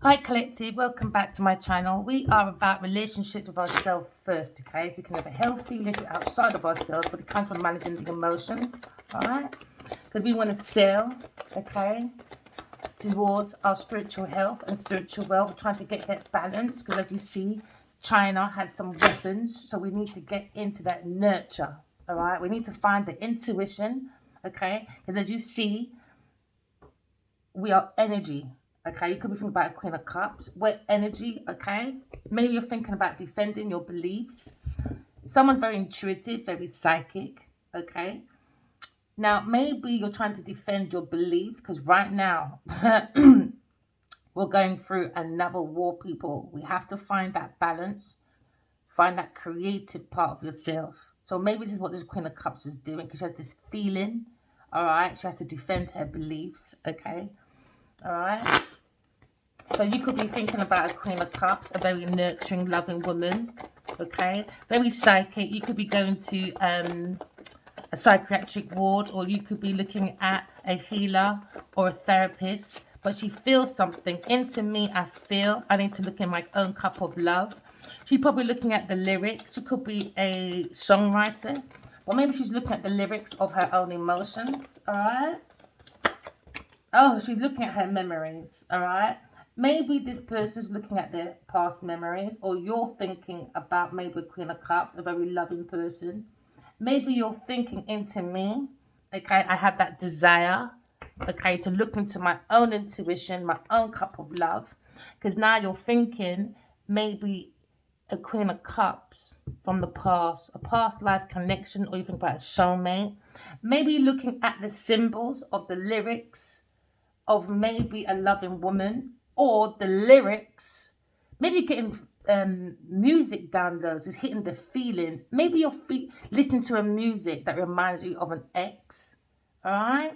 Hi Collective, welcome back to my channel. We are about relationships with ourselves first, okay? So you can have a healthy relationship outside of ourselves, but it comes from managing the emotions, alright? Because we want to sail, okay, towards our spiritual health and spiritual wealth. We're trying to get that balance because as you see, China has some weapons, so we need to get into that nurture, alright? We need to find the intuition, okay? Because as you see, we are energy. Okay, you could be thinking about a Queen of Cups. We're energy. Okay, maybe you're thinking about defending your beliefs. Someone's very intuitive, very psychic. Okay, now maybe you're trying to defend your beliefs because right now we're going through another war, people. We have to find that balance, find that creative part of yourself. So maybe this is what this Queen of Cups is doing because she has this feeling. All right, she has to defend her beliefs. Okay, all right. So you could be thinking about a Queen of Cups, a very nurturing, loving woman. Okay, very psychic. You could be going to a psychiatric ward, or you could be looking at a healer or a therapist. But she feels something into me. I feel I need to look in my own cup of love. She's probably looking at the lyrics. She could be a songwriter, or maybe she's looking at the lyrics of her own emotions. All right. Oh, she's looking at her memories. All right. Maybe this person's looking at their past memories, or you're thinking about maybe Queen of Cups, a very loving person. Maybe you're thinking into me. Okay, I have that desire. Okay, to look into my own intuition, my own cup of love, because now you're thinking maybe a Queen of Cups from the past, a past life connection, or you think about a soulmate. Maybe looking at the symbols of the lyrics of maybe a loving woman or the lyrics. Maybe you're getting music downloads, it's hitting the feelings. Maybe you're listening to a music that reminds you of an ex. All right.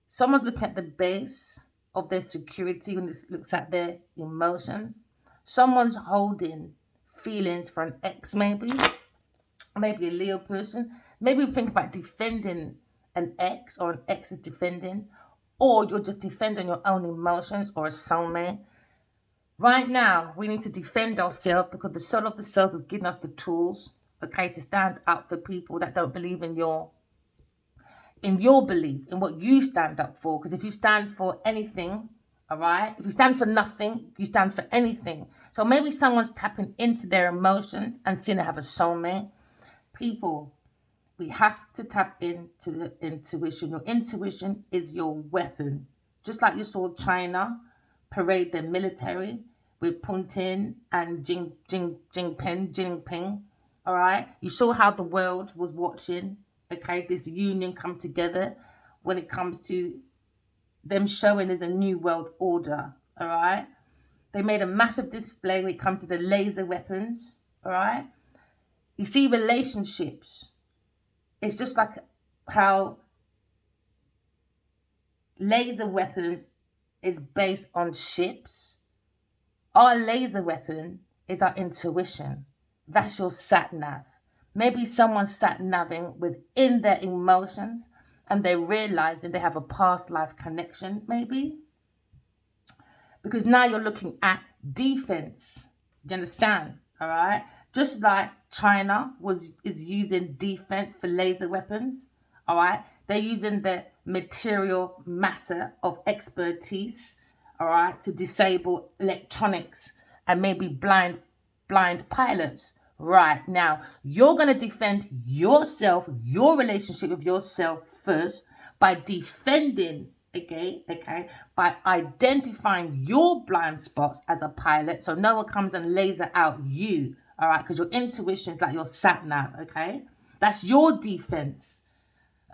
Someone's looking at the base of their security when it looks at their emotions. Someone's holding feelings for an ex, maybe a Leo person. Maybe think about defending an ex, or an ex is defending, or you're just defending your own emotions, or a soulmate. Right now, we need to defend ourselves because the soul of the self has given us the tools, okay, to stand up for people that don't believe in your belief, in what you stand up for. Because if you stand for anything, all right, if you stand for nothing, you stand for anything. So maybe someone's tapping into their emotions and seeing they have a soulmate. People, we have to tap into the intuition. Your intuition is your weapon. Just like you saw China parade their military with Putin and Jinping. All right. You saw how the world was watching. Okay, this union come together when it comes to them showing there's a new world order. All right. They made a massive display when it comes to the laser weapons. All right. You see relationships. It's just like how laser weapons is based on ships. Our laser weapon is our intuition. That's your sat nav. Maybe someone's sat naving within their emotions and they're realizing they have a past life connection, maybe. Because now you're looking at defense. Do you understand? All right. Just like China is using defense for laser weapons. All right. They're using the material matter of expertise. All right, to disable electronics and maybe blind pilots. Right now, you're gonna defend yourself, your relationship with yourself first by defending, okay, by identifying your blind spots as a pilot, so no one comes and laser out you. All right, because your intuition is like your sat nav. Okay, that's your defense.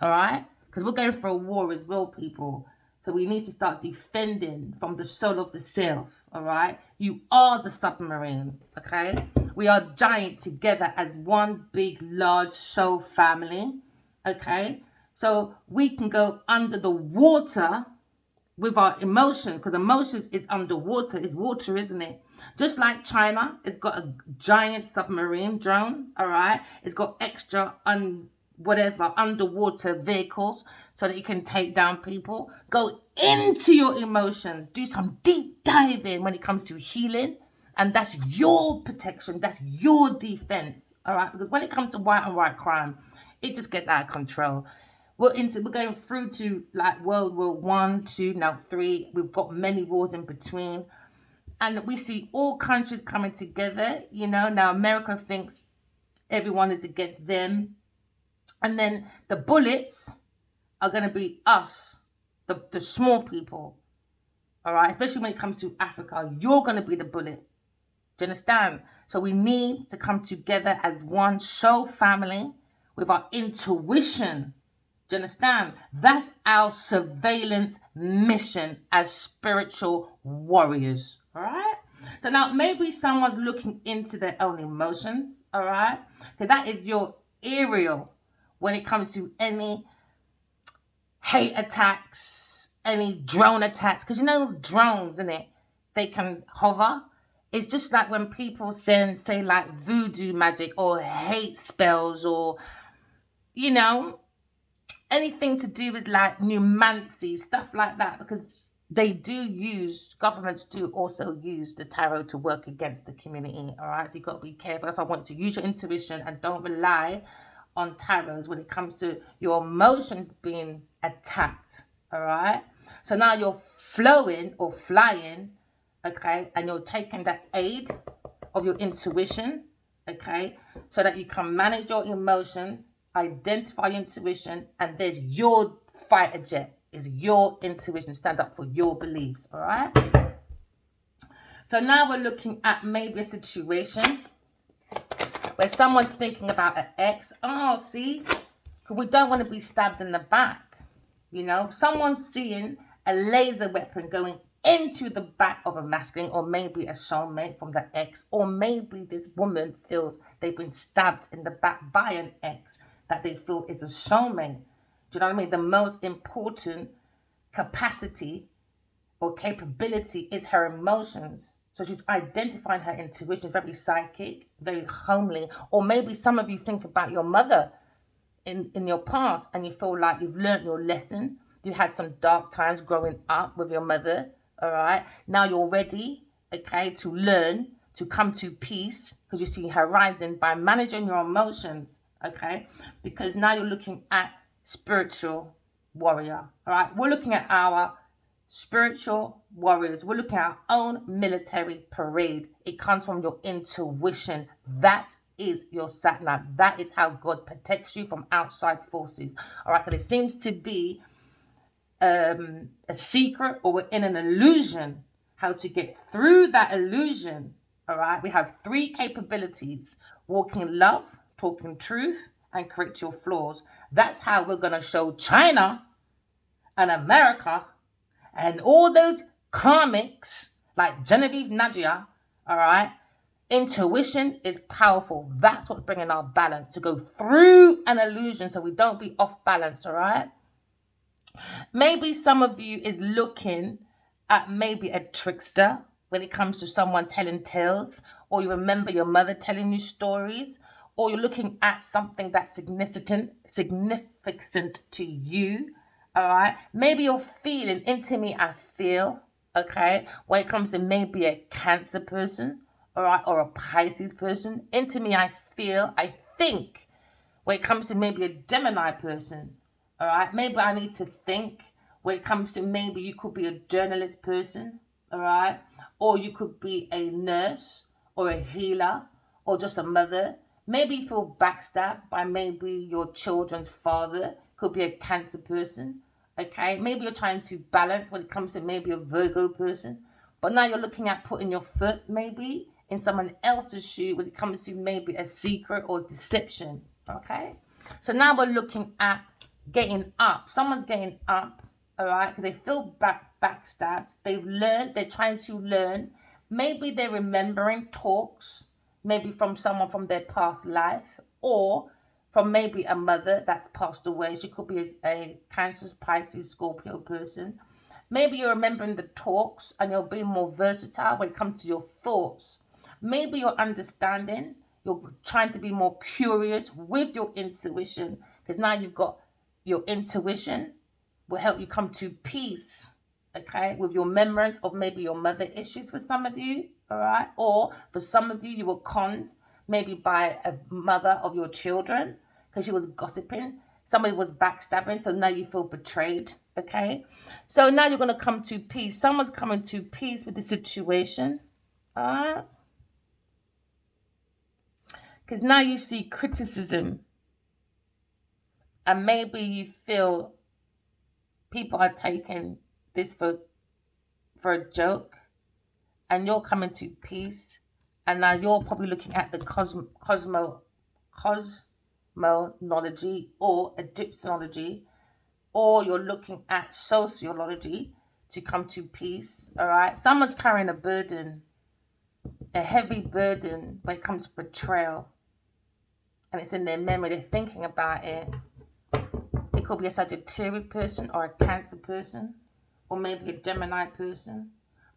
All right, because we're going for a war as well, people. So we need to start defending from the soul of the self. All right, you are the submarine. Okay, we are giant together as one big, large soul family. Okay, so we can go under the water with our emotions, because emotions is underwater, is water, isn't it? Just like China, it's got a giant submarine drone, all right? It's got extra whatever underwater vehicles so that you can take down people. Go into your emotions. Do some deep diving when it comes to healing. And that's your protection. That's your defense. All right. Because when it comes to white and white crime, it just gets out of control. We're going through to like World War One, Two, now three. We've got many wars in between. And we see all countries coming together. You know, now America thinks everyone is against them. And then the bullets are going to be us, the small people. All right. Especially when it comes to Africa. You're going to be the bullet. Do you understand? So we need to come together as one soul family with our intuition. Do you understand? That's our surveillance mission as spiritual warriors. All right? So now maybe someone's looking into their own emotions. All right? Because that is your aerial when it comes to any hate attacks, any drone attacks. Because you know drones, innit? They can hover. It's just like when people say like voodoo magic or hate spells or, you know, anything to do with like numancy, stuff like that, because governments do also use the tarot to work against the community, all right? So you've got to be careful. That's why I want you to use your intuition and don't rely on tarots when it comes to your emotions being attacked, all right? So now you're flowing or flying, okay, and you're taking that aid of your intuition, okay, so that you can manage your emotions, identify your intuition, and there's your fighter jet, is your intuition, stand up for your beliefs, all right? So now we're looking at maybe a situation where someone's thinking about an ex. Oh, see, we don't want to be stabbed in the back, you know? Someone's seeing a laser weapon going into the back of a masculine, or maybe a soulmate from the ex, or maybe this woman feels they've been stabbed in the back by an ex that they feel is a soulmate. Do you know what I mean? The most important capacity or capability is her emotions. So she's identifying her intuition, very psychic, very homely. Or maybe some of you think about your mother in your past and you feel like you've learned your lesson. You had some dark times growing up with your mother. All right. Now you're ready, okay, to learn, to come to peace, because you see her rising by managing your emotions, okay? Because now you're looking at spiritual warrior. All right. We're looking at our spiritual warriors. We're looking at our own military parade. It comes from your intuition. That is your sat-nav. That is how God protects you from outside forces. All right. Because it seems to be a secret, or we're in an illusion. How to get through that illusion. All right. We have three capabilities: walking in love, talking truth, and correct your flaws. That's how we're going to show China and America and all those karmics like Genevieve Nadia, all right? Intuition is powerful. That's what's bringing our balance, to go through an illusion so we don't be off balance, all right? Maybe some of you is looking at maybe a trickster when it comes to someone telling tales, or you remember your mother telling you stories, or you're looking at something that's significant to you, all right? Maybe you're feeling, into me, I feel, okay, when it comes to maybe a Cancer person, all right, or a Pisces person. Into me, I feel, I think, when it comes to maybe a Gemini person, all right? Maybe I need to think when it comes to maybe you could be a journalist person, all right? Or you could be a nurse or a healer or just a mother. Maybe you feel backstabbed by maybe your children's father. Could be a Cancer person, okay? Maybe you're trying to balance when it comes to maybe a Virgo person. But now you're looking at putting your foot maybe in someone else's shoe when it comes to maybe a secret or deception, okay? So now we're looking at getting up. Someone's getting up, all right, because they feel backstabbed. They've learned, they're trying to learn. Maybe they're remembering talks, maybe from someone from their past life, or from maybe a mother that's passed away. She could be a Cancer, Pisces, Scorpio person. Maybe you're remembering the talks and you're being more versatile when it comes to your thoughts. Maybe you're understanding, you're trying to be more curious with your intuition, because now you've got your intuition will help you come to peace okay, with your memories of maybe your mother issues for some of you, all right? Or for some of you, you were conned maybe by a mother of your children because she was gossiping. Somebody was backstabbing, so now you feel betrayed, okay? So now you're going to come to peace. Someone's coming to peace with the situation, all right? Because now you see criticism, and maybe you feel people are taking this for a joke, and you're coming to peace, and now you're probably looking at the cosmology or egyptology, or you're looking at sociology to come to peace. All right, someone's carrying a burden, a heavy burden when it comes to betrayal, and it's in their memory. They're thinking about it. It could be a Sagittarius person or a Cancer person, or maybe a Gemini person.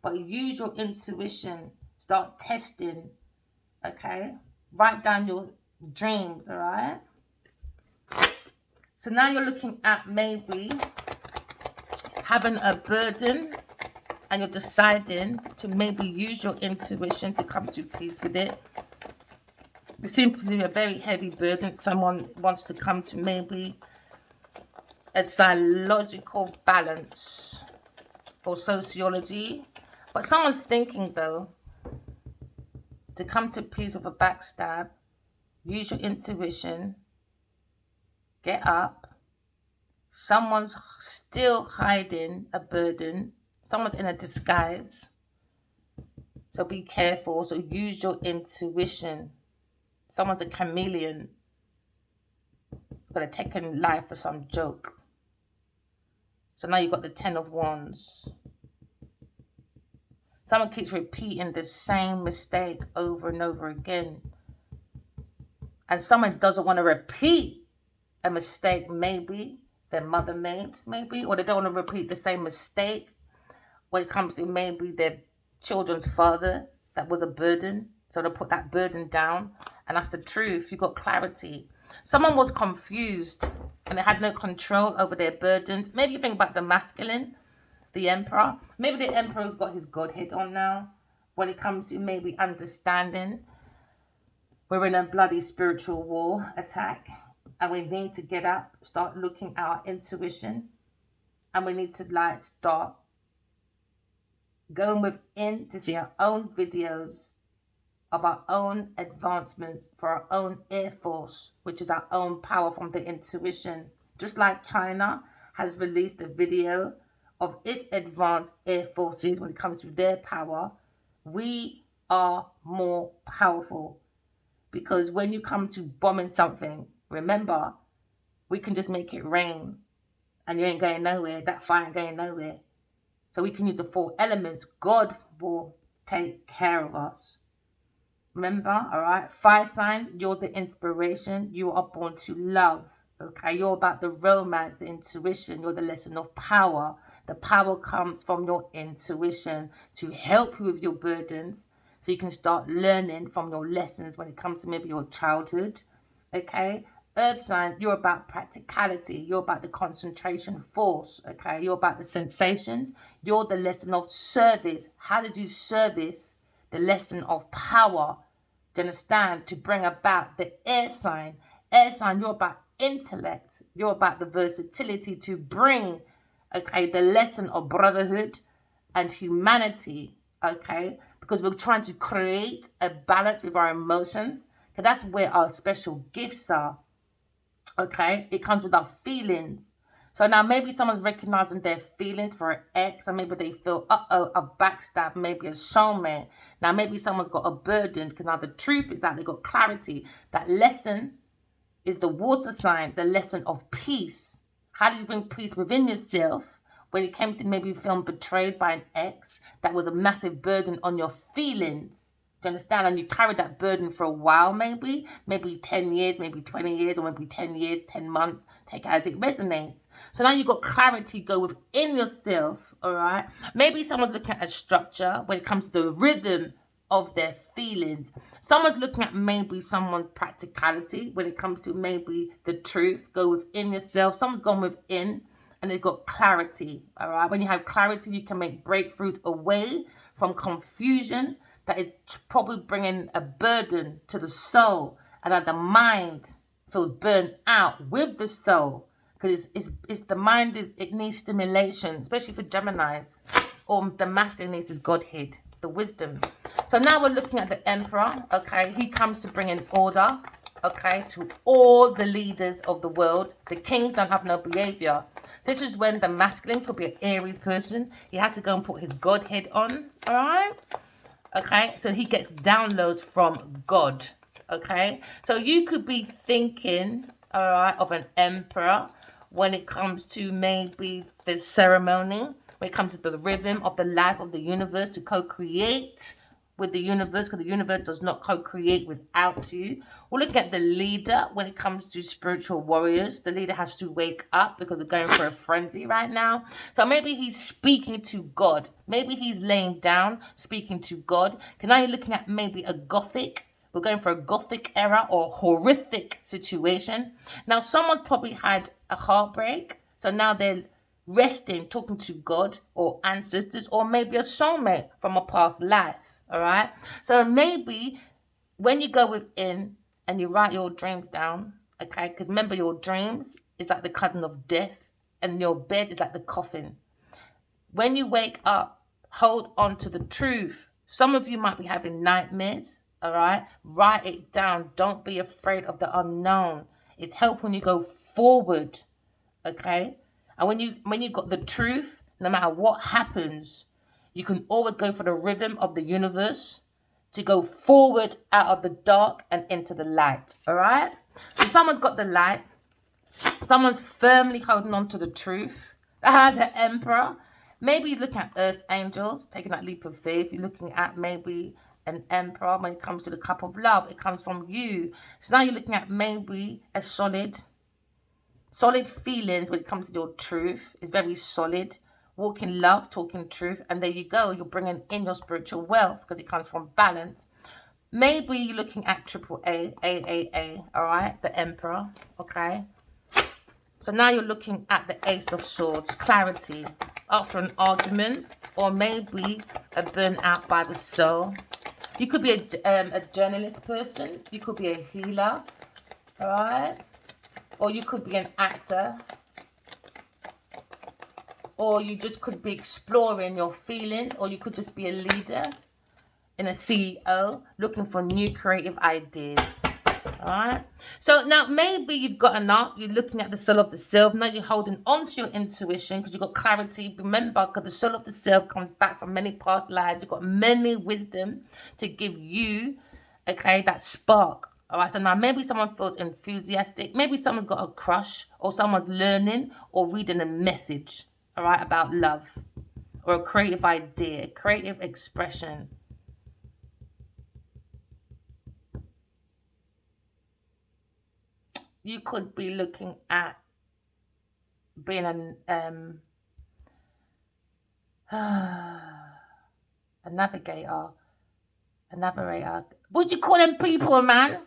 But use your intuition. Start testing. Okay? Write down your dreams, all right? So now you're looking at maybe having a burden, and you're deciding to maybe use your intuition to come to peace with it. It seems to be a very heavy burden. Someone wants to come to maybe a psychological balance or sociology. But someone's thinking, though, to come to peace with a backstab, use your intuition, get up. Someone's still hiding a burden. Someone's in a disguise. So be careful. So use your intuition. Someone's a chameleon. Gonna take in life for some joke. So now you've got the 10 of Wands. Someone keeps repeating the same mistake over and over again. And someone doesn't want to repeat a mistake maybe their mother made, maybe, or they don't want to repeat the same mistake when it comes to maybe their children's father that was a burden. So they put that burden down. And that's the truth. You got clarity. Someone was confused and they had no control over their burdens. Maybe you think about the masculine, the emperor. Maybe the emperor's got his godhead on now when it comes to maybe understanding we're in a bloody spiritual war attack, and we need to get up, start looking at our intuition, and we need to start going within to see our own videos of our own advancements for our own air force, which is our own power from the intuition. Just like China has released a video of its advanced air forces when it comes to their power, we are more powerful. Because when you come to bombing something, remember, we can just make it rain and you ain't going nowhere. That fire ain't going nowhere. So we can use the 4 elements. God will take care of us. Remember, all right? 5 signs, you're the inspiration. You are born to love, okay? You're about the romance, the intuition. You're the lesson of power. The power comes from your intuition to help you with your burdens so you can start learning from your lessons when it comes to maybe your childhood, okay? Earth signs, you're about practicality. You're about the concentration force, okay? You're about the sensations. You're the lesson of service. How did you service the lesson of power? Do you understand? To bring about the air sign. Air sign, you're about intellect. You're about the versatility to bring, okay, the lesson of brotherhood and humanity, okay? Because we're trying to create a balance with our emotions. Because that's where our special gifts are, okay? It comes with our feelings. So now maybe someone's recognizing their feelings for an ex, and maybe they feel, a backstab, maybe a soulmate. Now maybe someone's got a burden, because now the truth is that they got clarity. That lesson is the water sign, the lesson of peace. How do you bring peace within yourself when it came to maybe feeling betrayed by an ex that was a massive burden on your feelings? Do you understand? And you carried that burden for a while, maybe 10 years, maybe 20 years, or maybe 10 years, 10 months. Take it as it resonates. So now you've got clarity go within yourself, all right? Maybe someone's looking at a structure when it comes to the rhythm of their feelings. Someone's looking at maybe someone's practicality when it comes to maybe the truth. Go within yourself. Someone's gone within and they've got clarity. All right. When you have clarity, you can make breakthroughs away from confusion that is probably bringing a burden to the soul, and that the mind feels burnt out with the soul, because it's the mind it needs stimulation, especially for Geminis, or the masculine needs is Godhead, the wisdom. So now we're looking at the Emperor. Okay, he comes to bring in order. Okay, to all the leaders of the world. The kings don't have no behavior. This is when the masculine could be an Aries person. He has to go and put his Godhead on. All right. Okay, so he gets downloads from God. Okay, so you could be thinking, all right, of an emperor when it comes to maybe the ceremony, when it comes to the rhythm of the life of the universe, to co-create with the universe, because the universe does not co-create without you. We're looking at the leader when it comes to spiritual warriors. The leader has to wake up because we're going for a frenzy right now. So maybe he's speaking to God. Maybe he's laying down, speaking to God. Now you're looking at maybe a gothic. We're going for a gothic era or horrific situation. Now someone probably had a heartbreak. So now they're resting, talking to God or ancestors, or maybe a soulmate from a past life. All right. So maybe when you go within and you write your dreams down, okay, because remember, your dreams is like the cousin of death, and your bed is like the coffin. When you wake up, hold on to the truth. Some of you might be having nightmares. All right. Write it down. Don't be afraid of the unknown. It's help when you go forward. Okay. And when you got the truth, no matter what happens, you can always go for the rhythm of the universe to go forward out of the dark and into the light. All right. So someone's got the light. Someone's firmly holding on to the truth. The Emperor. Maybe he's looking at earth angels, taking that leap of faith. You're looking at maybe an emperor when it comes to the cup of love. It comes from you. So now you're looking at maybe a solid feelings when it comes to your truth. It's very solid. Walking love, talking truth, and there you go. You're bringing in your spiritual wealth because it comes from balance. Maybe you're looking at triple A, all right, the Emperor, okay. So now you're looking at the Ace of Swords, clarity after an argument, or maybe a burnout by the soul. You could be a journalist person. You could be a healer, all right, or you could be an actor. Or you just could be exploring your feelings, or you could just be a leader and a CEO looking for new creative ideas. All right. So now maybe you've got enough. You're looking at the soul of the self. Now you're holding on to your intuition because you've got clarity. Remember, because the soul of the self comes back from many past lives. You've got many wisdom to give you, okay, that spark. All right, so now maybe someone feels enthusiastic. Maybe someone's got a crush, or someone's learning or reading a message, all right, about love, or a creative idea, creative expression. You could be looking at being a navigator, a narrator. What do you call them people, man?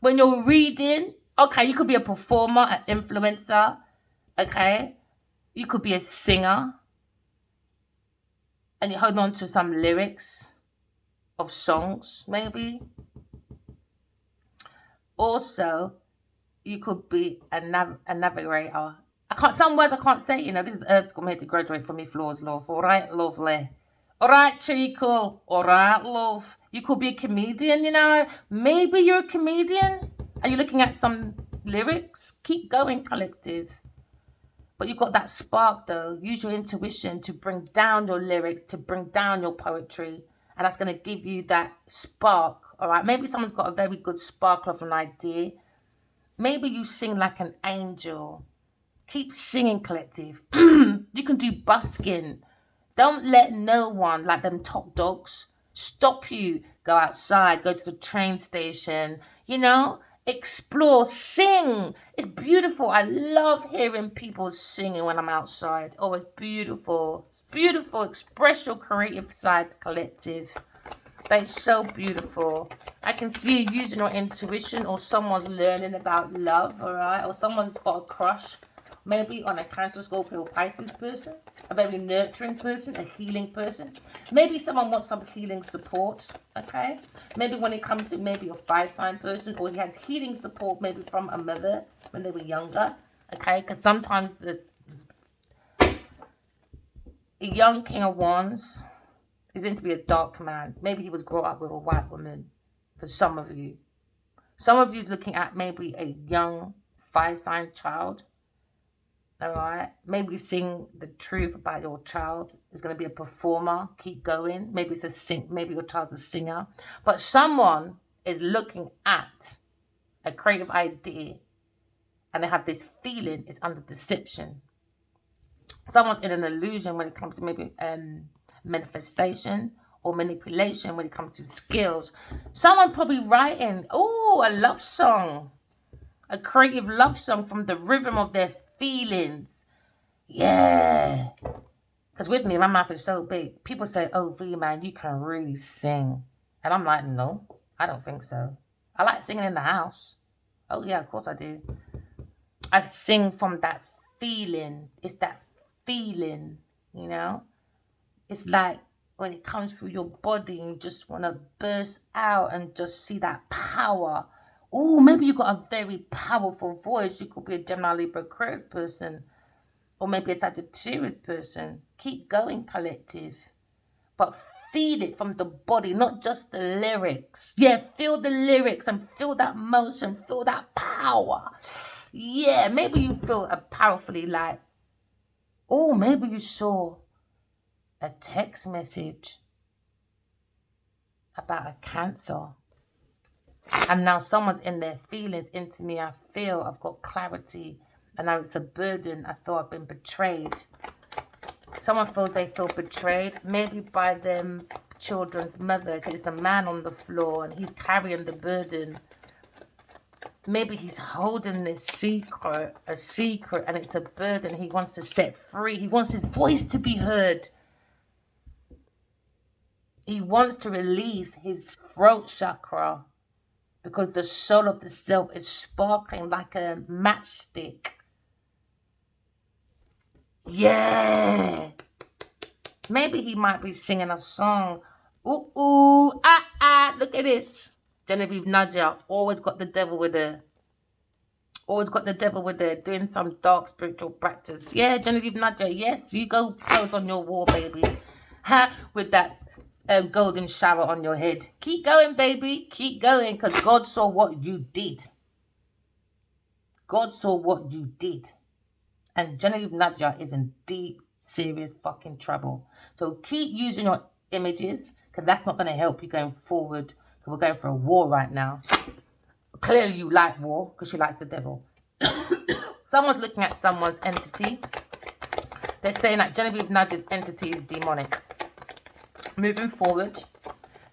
When you're reading, okay, you could be a performer, an influencer, okay? You could be a singer, and you hold on to some lyrics of songs, maybe. Also, you could be a navigator. Some words I can't say, this is Earth School. I'm here to graduate from me floors, love. All right, lovely. All right, Chico. All right, love. You could be a comedian, Maybe you're a comedian. Are you looking at some lyrics? Keep going, collective. But you've got that spark, though. Use your intuition to bring down your lyrics, to bring down your poetry. And that's going to give you that spark, all right? Maybe someone's got a very good spark of an idea. Maybe you sing like an angel. Keep singing, collective. You can do busking. Don't let no one, like them top dogs, stop you. Go outside, go to the train station, explore, sing. It's beautiful. I love hearing people singing when I'm outside. Oh, it's beautiful. It's beautiful. Express your creative side, collective. That's so beautiful. I can see you using your intuition, or someone's learning about love, all right? Or someone's got a crush Maybe on a Cancer, Scorpio, Pisces person, a very nurturing person, a healing person. Maybe someone wants some healing support, okay? Maybe when it comes to maybe a fire sign person, or he had healing support maybe from a mother when they were younger, okay? Because sometimes the young King of Wands is going to be a dark man. Maybe he was brought up with a white woman for some of you. Some of you is looking at maybe a young fire sign child. Alright, maybe sing the truth about your child. Is going to be a performer. Keep going. Maybe it's maybe your child's a singer. But someone is looking at a creative idea and they have this feeling it's under deception. Someone's in an illusion when it comes to maybe manifestation or manipulation when it comes to skills. Someone probably writing, a love song. A creative love song from the rhythm of their feelings. Yeah. Because with me, my mouth is so big. People say, oh, V, man, you can really sing. And I'm like, no, I don't think so. I like singing in the house. Oh, yeah, of course I do. I sing from that feeling. It's that feeling, you know? It's like when it comes through your body and you just want to burst out and just see that power. Oh, maybe you've got a very powerful voice. You could be a Gemini, Libra, Aquarius person. Or maybe a Sagittarius person. Keep going, collective. But feel it from the body, not just the lyrics. Yeah, feel the lyrics and feel that motion. Feel that power. Yeah, maybe you feel powerfully like, maybe you saw a text message about a Cancer. And now someone's in their feelings into me. I feel I've got clarity. And now it's a burden. I feel I've been betrayed. Someone feels they feel betrayed. Maybe by their children's mother. Because it's the man on the floor. And he's carrying the burden. Maybe he's holding this secret. A secret. And it's a burden he wants to set free. He wants his voice to be heard. He wants to release his throat chakra. Because the soul of the self is sparkling like a matchstick. Yeah. Maybe he might be singing a song. Ooh, ooh, ah, ah. Look at this. Genevieve Nadia always got the devil with her. Always got the devil with her. Doing some dark spiritual practice. Yeah, Genevieve Nadia. Yes, you go close on your wall, baby. With that golden shower on your head. Keep going, baby. Keep going. Because God saw what you did. God saw what you did. And Genevieve Nadia is in deep, serious fucking trouble. So keep using your images. Because that's not going to help you going forward. Because we're going for a war right now. Clearly you like war. Because she likes the devil. Someone's looking at someone's entity. They're saying that Genevieve Nadia's entity is demonic. Moving forward,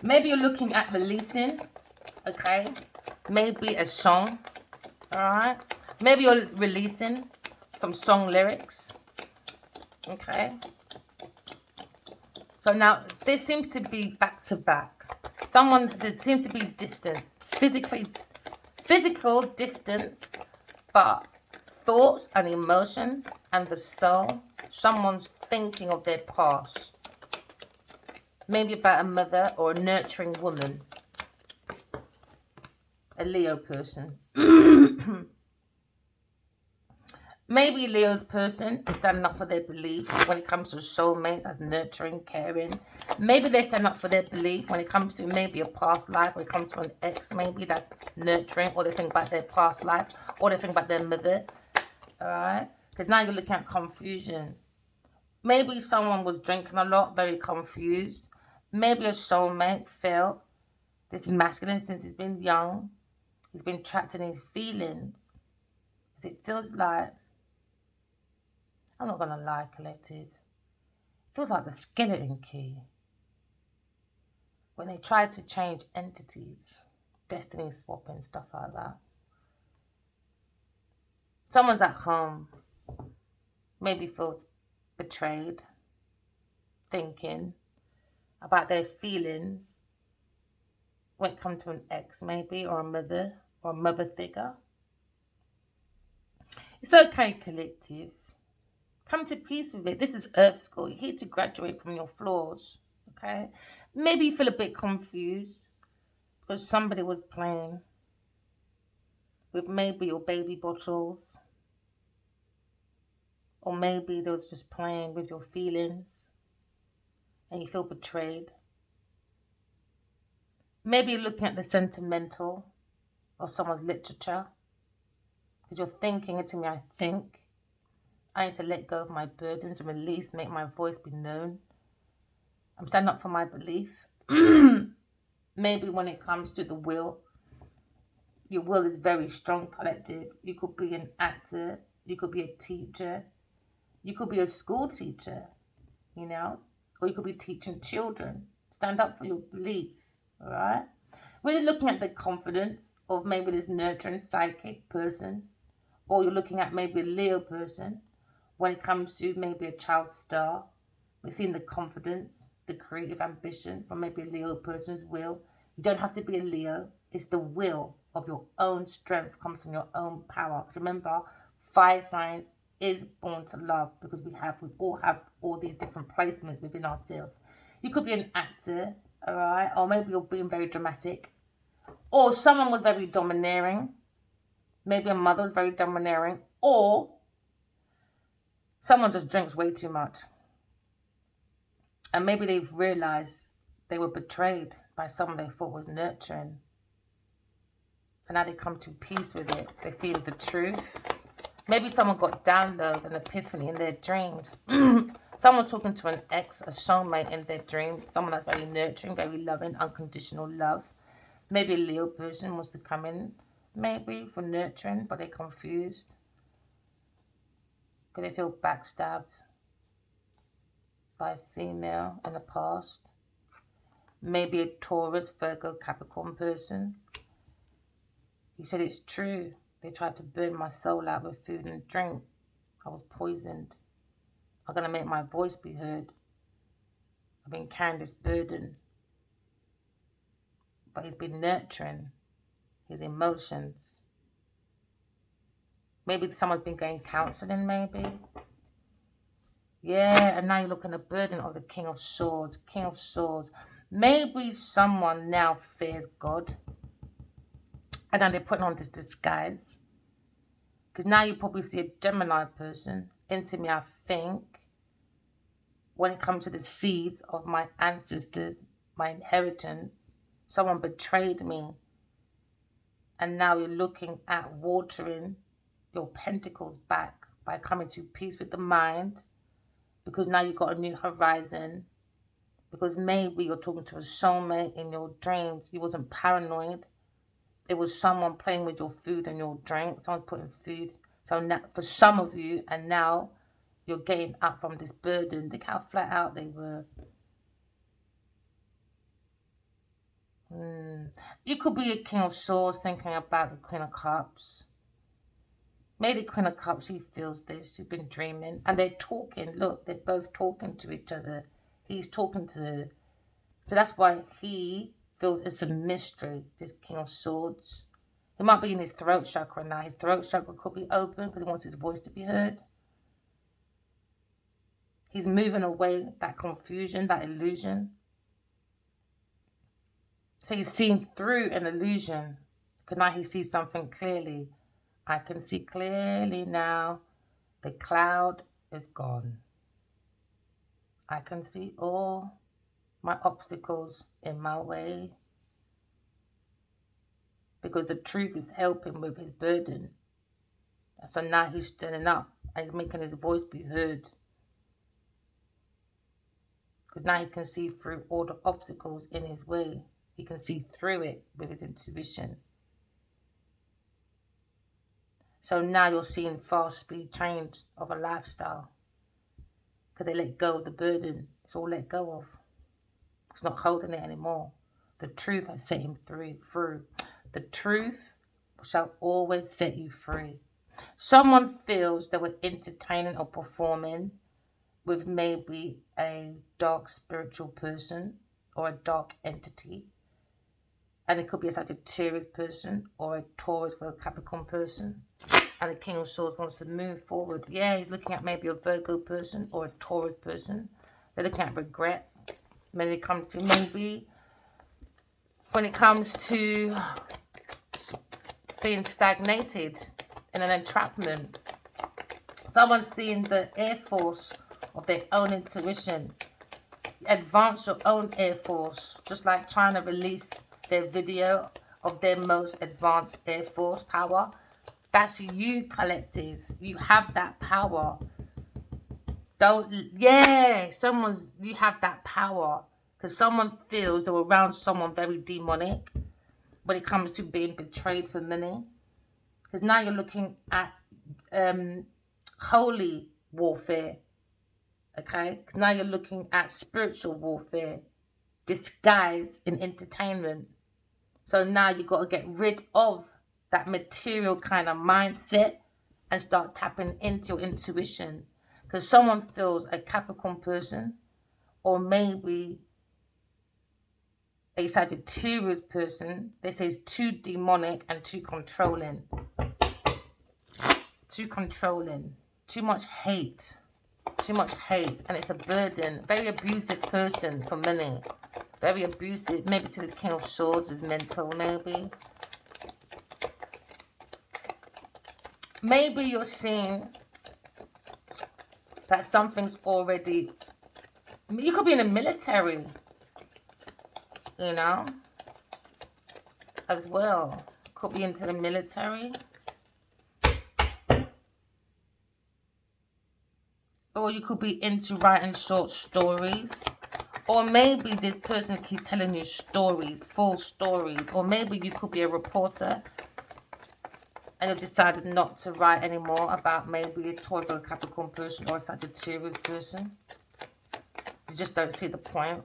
maybe you're looking at releasing, okay? Maybe a song, all right? Maybe you're releasing some song lyrics, okay? So now, there seems to be back to back. There seems to be distance, physical distance, but thoughts and emotions and the soul, someone's thinking of their past. Maybe about a mother or a nurturing woman. A Leo person. Maybe Leo's person is standing up for their belief when it comes to soulmates, that's nurturing, caring. Maybe they stand up for their belief when it comes to maybe a past life, when it comes to an ex, maybe that's nurturing, or they think about their past life, or they think about their mother. Alright? Because now you're looking at confusion. Maybe someone was drinking a lot, very confused. Maybe a soulmate felt this masculine since he's been young. He's been trapped in his feelings. It feels like, I'm not going to lie, collective. It feels like the skeleton key. When they try to change entities, destiny swapping, stuff like that. Someone's at home, maybe feels betrayed, thinking about their feelings when it comes to an ex maybe, or a mother figure. It's okay, collective. Come to peace with it. This is Earth School. You're here to graduate from your flaws. Okay? Maybe you feel a bit confused because somebody was playing with maybe your baby bottles, or maybe they was just playing with your feelings and you feel betrayed. Maybe you're looking at the sentimental of someone's literature because you're thinking into me, I think. I need to let go of my burdens and release, make my voice be known. I'm standing up for my belief. Maybe when it comes to the will, your will is very strong, collective. You could be an actor, you could be a teacher, you could be a school teacher, you know, or you could be teaching children. Stand up for your belief, all right? We're looking at the confidence of maybe this nurturing psychic person, or you're looking at maybe a Leo person when it comes to maybe a child star. We're seeing the confidence, the creative ambition from maybe a Leo person's will. You don't have to be a Leo. It's the will of your own strength comes from your own power. Remember, fire signs is born to love because we all have all these different placements within ourselves. You could be an actor, all right, or maybe you're being very dramatic, or someone was very domineering. Maybe a mother was very domineering, or someone just drinks way too much. And maybe they've realized they were betrayed by someone they thought was nurturing. And now they come to peace with it. They see the truth. Maybe someone got downloads and epiphany in their dreams. Someone talking to an ex, a soulmate in their dreams. Someone that's very nurturing, very loving, unconditional love. Maybe a Leo person wants to come in, maybe for nurturing, but they're confused. Because they feel backstabbed by a female in the past. Maybe a Taurus, Virgo, Capricorn person. He said it's true. They tried to burn my soul out with food and drink. I was poisoned. I'm going to make my voice be heard. I've been carrying this burden. But he's been nurturing his emotions. Maybe someone's been going counseling, maybe. Yeah, and now you're looking at the burden of the King of Swords. King of Swords. Maybe someone now fears God. And now they're putting on this disguise. Because now you probably see a Gemini person. Into me, I think, when it comes to the seeds of my ancestors, my inheritance, someone betrayed me. And now you're looking at watering your pentacles back by coming to peace with the mind. Because now you've got a new horizon. Because maybe you're talking to a soulmate in your dreams. You wasn't paranoid. It was someone playing with your food and your drink. Someone's putting food. So now, for some of you, and now you're getting up from this burden. Look how flat out they were. You could be a King of Swords thinking about the Queen of Cups. Maybe Queen of Cups, she feels this. She's been dreaming. And they're talking. Look, they're both talking to each other. He's talking to her. So that's why he feels it's a mystery, this King of Swords. It might be in his throat chakra now. His throat chakra could be open because he wants his voice to be heard. He's moving away that confusion, that illusion. So he's seeing through an illusion. Because now he sees something clearly. I can see clearly now. The cloud is gone. I can see all my obstacles in my way. Because the truth is helping with his burden. So now he's standing up and he's making his voice be heard. Because now he can see through all the obstacles in his way. He can see through it with his intuition. So now you're seeing fast speed change of a lifestyle. Because they let go of the burden. It's all let go of. It's not holding it anymore. The truth has set him through. The truth shall always set you free. Someone feels they were entertaining or performing with maybe a dark spiritual person or a dark entity. And it could be a Sagittarius person or a Taurus or a Capricorn person. And the King of Swords wants to move forward. Yeah, he's looking at maybe a Virgo person or a Taurus person. They're looking at regret. When it comes to maybe, when it comes to being stagnated in an entrapment. Someone's seeing the air force of their own intuition. Advance your own air force. Just like China released their video of their most advanced air force power. That's you, collective. You have that power. You have that power. Because someone feels they're around someone very demonic when it comes to being betrayed for money. Because now you're looking at holy warfare. Okay? Because now you're looking at spiritual warfare disguised in entertainment. So now you've got to get rid of that material kind of mindset and start tapping into your intuition. Because someone feels a Capricorn person or maybe a Sagittarius person, they say it's too demonic and too controlling. Too controlling. Too much hate. Too much hate. And it's a burden. Very abusive person for money. Very abusive. Maybe to the King of Swords is mental, maybe. Maybe you're seeing that something's already... You could be in the military, you know, as well. Could be into the military. Or you could be into writing short stories. Or maybe this person keeps telling you stories, full stories. Or maybe you could be a reporter and you've decided not to write anymore about maybe a Taurus or a Capricorn person or a Sagittarius person. You just don't see the point.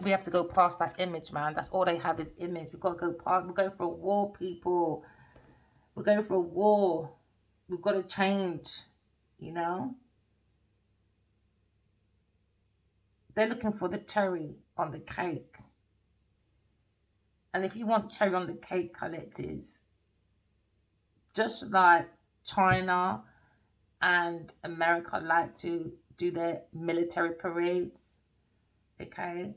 We have to go past that image, man. That's all they have is image. We've got to go past. We're going for a war, people. We're going for a war. We've got to change, you know. They're looking for the cherry on the cake. And if you want cherry on the cake, collective, just like China and America like to do their military parades, okay?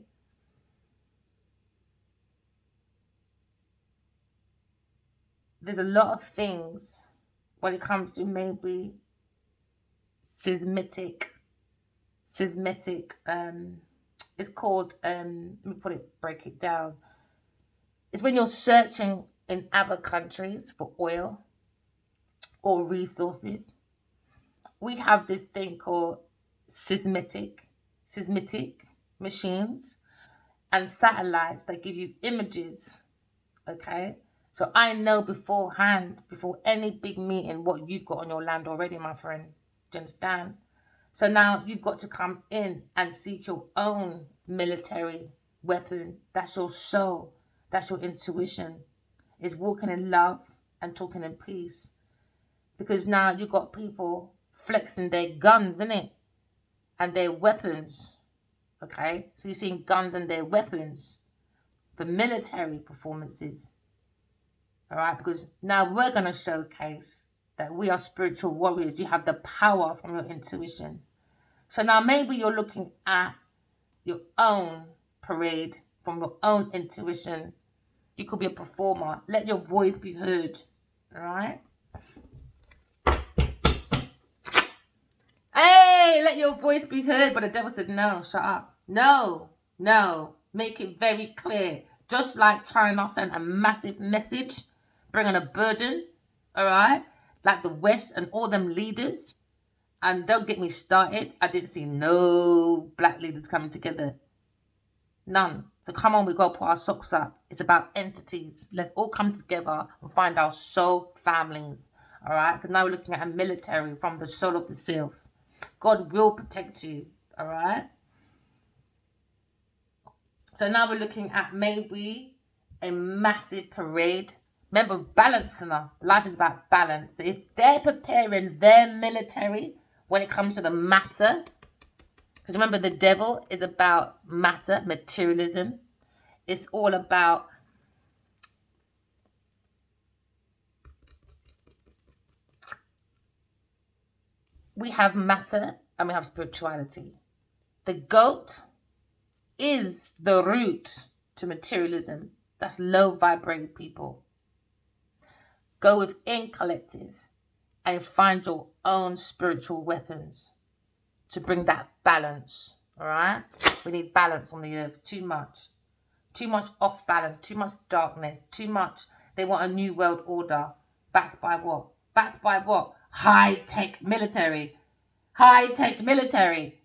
There's a lot of things when it comes to maybe seismic, it's called, let me break it down. It's when you're searching in other countries for oil or resources. We have this thing called seismic machines and satellites that give you images, okay? So I know beforehand, before any big meeting, what you've got on your land already, my friend. Do you understand? So now you've got to come in and seek your own military weapon. That's your soul. That's your intuition. It's walking in love and talking in peace. Because now you've got people flexing their guns, innit? And their weapons. Okay? So you're seeing guns and their weapons for military performances. Alright? Because now we're going to showcase that we are spiritual warriors. You have the power from your intuition. So now maybe you're looking at your own parade from your own intuition. You could be a performer. Let your voice be heard. Alright? Hey, let your voice be heard. But the devil said, no, shut up. No, no. Make it very clear. Just like China sent a massive message, bringing a burden. Alright? Like the West and all them leaders. And don't get me started. I didn't see no black leaders coming together. None. So come on, we got to put our socks up. It's about entities. Let's all come together and find our soul families. Alright? Because now we're looking at a military from the soul of the self. God will protect you. Alright? So now we're looking at maybe a massive parade. Remember, balancing her. Life is about balance. So if they're preparing their military when it comes to the matter, because remember, the devil is about matter, materialism. It's all about we have matter and we have spirituality. The goat is the root to materialism. That's low vibrating people. Go within collective and find your own spiritual weapons to bring that balance. All right? We need balance on the earth. Too much off balance, too much darkness, too much. They want a new world order. Backed by what? Backed by what? High-tech military. High-tech military.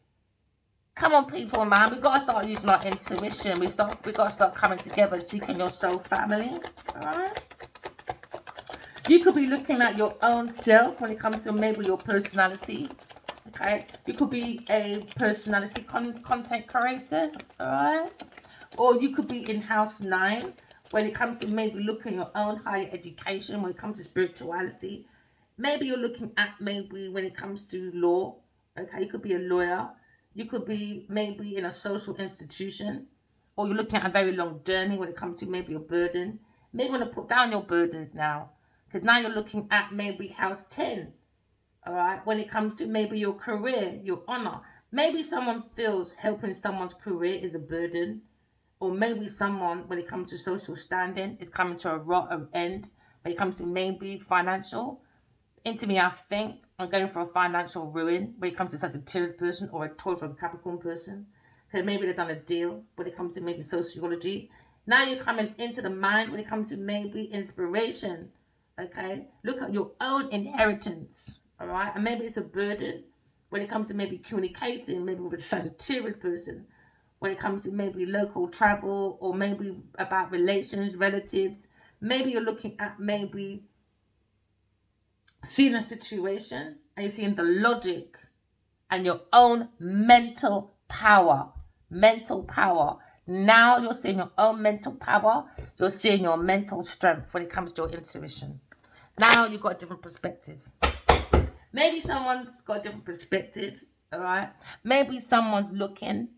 Come on, people, man. We gotta start using our intuition. We gotta start coming together, seeking your soul family. Alright? You could be looking at your own self when it comes to maybe your personality. Okay? You could be a personality content creator. Alright? Or you could be in house 9 when it comes to maybe looking at your own higher education, when it comes to spirituality. Maybe you're looking at maybe when it comes to law. Okay, you could be a lawyer. You could be maybe in a social institution. Or you're looking at a very long journey when it comes to maybe a burden. Maybe you want to put down your burdens now. Because now you're looking at maybe house 10. Alright, when it comes to maybe your career, your honor. Maybe someone feels helping someone's career is a burden. Or maybe someone, when it comes to social standing, is coming to a rot of end. When it comes to maybe financial. Into me, I think I'm going for a financial ruin when it comes to such a Sagittarius person or a Taurus or a Capricorn person. Because maybe they've done a deal when it comes to maybe sociology. Now you're coming into the mind when it comes to maybe inspiration. Okay? Look at your own inheritance. Alright? And maybe it's a burden when it comes to maybe communicating, maybe with a Sagittarius person. When it comes to maybe local travel or maybe about relations, relatives. Maybe you're looking at maybe seeing a situation and you're seeing the logic and your own mental power. Mental power. Now you're seeing your own mental power. You're seeing your mental strength when it comes to your intuition. Now you've got a different perspective. Maybe someone's got a different perspective. All right. Maybe someone's looking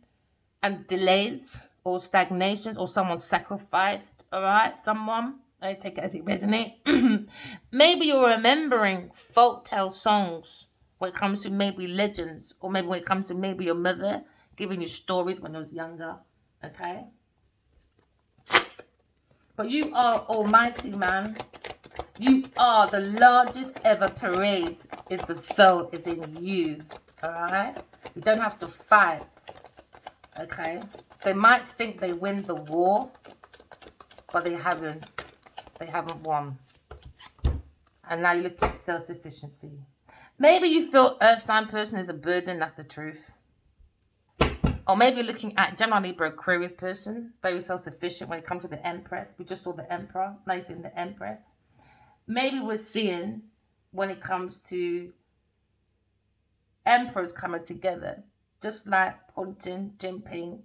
and delays or stagnations or someone sacrificed. All right. Someone. I take it as it resonates. Maybe you're remembering folktale songs when it comes to maybe legends, or maybe when it comes to maybe your mother giving you stories when I was younger. Okay? But you are almighty, man. You are the largest ever parade. Is the soul is in you. Alright? You don't have to fight. Okay? They might think they win the war, but they haven't. They haven't won. And now you look at self-sufficiency. Maybe you feel earth sign person is a burden. That's the truth. Or maybe you're looking at general Libra Aquarius person, very self-sufficient when it comes to the Empress. We just saw the Emperor. Now you're seeing the Empress. Maybe we're seeing when it comes to emperors coming together, just like Putin, Jinping,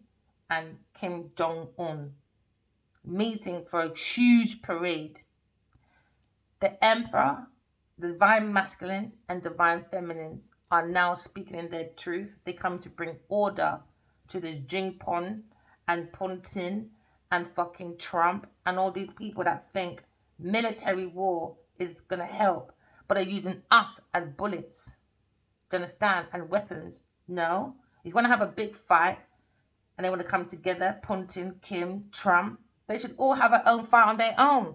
and Kim Jong-un, meeting for a huge parade. The Emperor, the divine masculines and divine feminines are now speaking in their truth. They come to bring order to this Jinping and Putin and fucking Trump and all these people that think military war is going to help, but are using us as bullets. Do you understand? And weapons. No. If you want to have a big fight and they want to come together, Putin, Kim, Trump, they should all have their own fight on their own.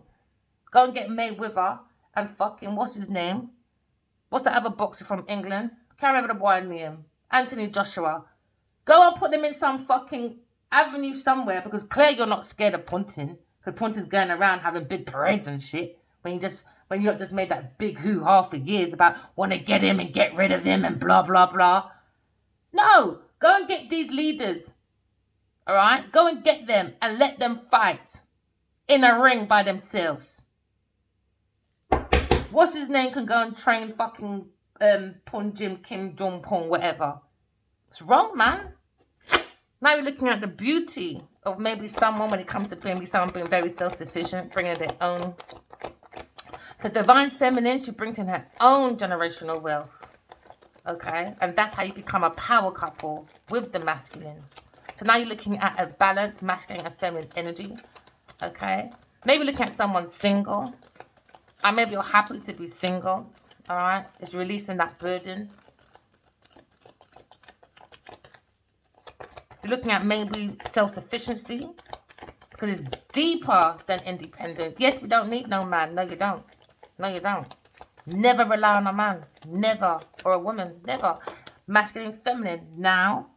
Go and get Mayweather and fucking, what's his name? What's the other boxer from England? Can't remember the boy's name. Anthony Joshua. Go and put them in some fucking avenue somewhere, because clearly you're not scared of Putin. Because Putin's going around having big parades and shit. When you not just made that big hoo-ha for years about want to get him and get rid of him and blah, blah, blah. No. Go and get these leaders. Alright? Go and get them and let them fight in a ring by themselves. What's his name can go and train fucking Punjim, Kim Jong-pong, whatever. It's wrong, man. Now you're looking at the beauty of maybe someone when it comes to maybe someone being very self-sufficient, bringing their own. Because divine feminine, she brings in her own generational wealth. Okay? And that's how you become a power couple with the masculine. So now you're looking at a balanced masculine and feminine energy. Okay? Maybe looking at someone single. Or maybe you're happy to be single. Alright? It's releasing that burden. looking at maybe self-sufficiency, because it's deeper than independence. Yes, we don't need no man. No, you don't. No, you don't. Never rely on a man. Never. Or a woman. Never. Masculine, feminine. Now,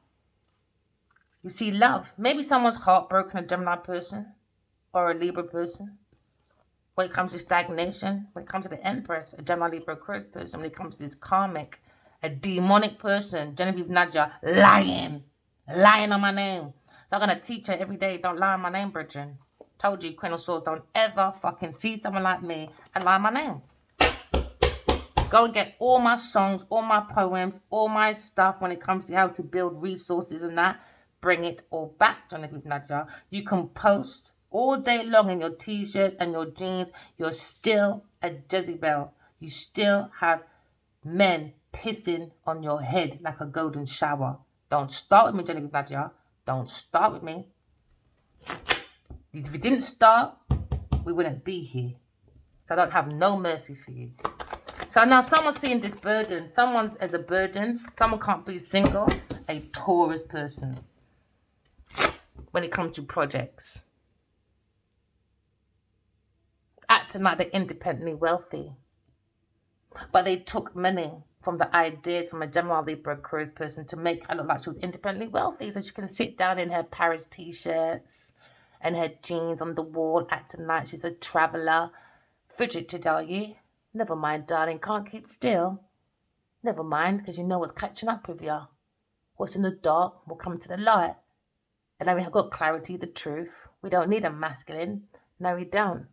you see love. Maybe someone's heartbroken, a Gemini person or a Libra person. When it comes to stagnation, when it comes to the Empress, a Gemini, Libra, Aquarius person, when it comes to this karmic, a demonic person, Genevieve Nadja, lying on my name. So I'm going to teach her every day, don't lie on my name, brethren. Told you, Queen of Swords, don't ever fucking see someone like me and lie on my name. Go and get all my songs, all my poems, all my stuff when it comes to how to build resources and that. Bring it all back, Genevieve Nadja. You can post all day long in your t-shirts and your jeans. You're still a Jezebel. You still have men pissing on your head like a golden shower. Don't start with me, Genevieve Nadja. Don't start with me. If you didn't start, we wouldn't be here. So I don't have no mercy for you. So now someone's seeing this burden. Someone's as a burden. Someone can't be single. A Taurus person. When it comes to projects. Acting like they're independently wealthy. But they took money from the ideas from a Gemini, Libra, Aquarius person to make her look like she was independently wealthy. So she can sit down in her Paris t-shirts and her jeans on the wall, acting like she's a traveller. Frigid, are you? Never mind, darling, can't keep still. Never mind, because you know what's catching up with you. What's in the dark will come to the light. And now we have got clarity, the truth. We don't need a masculine. No, we don't.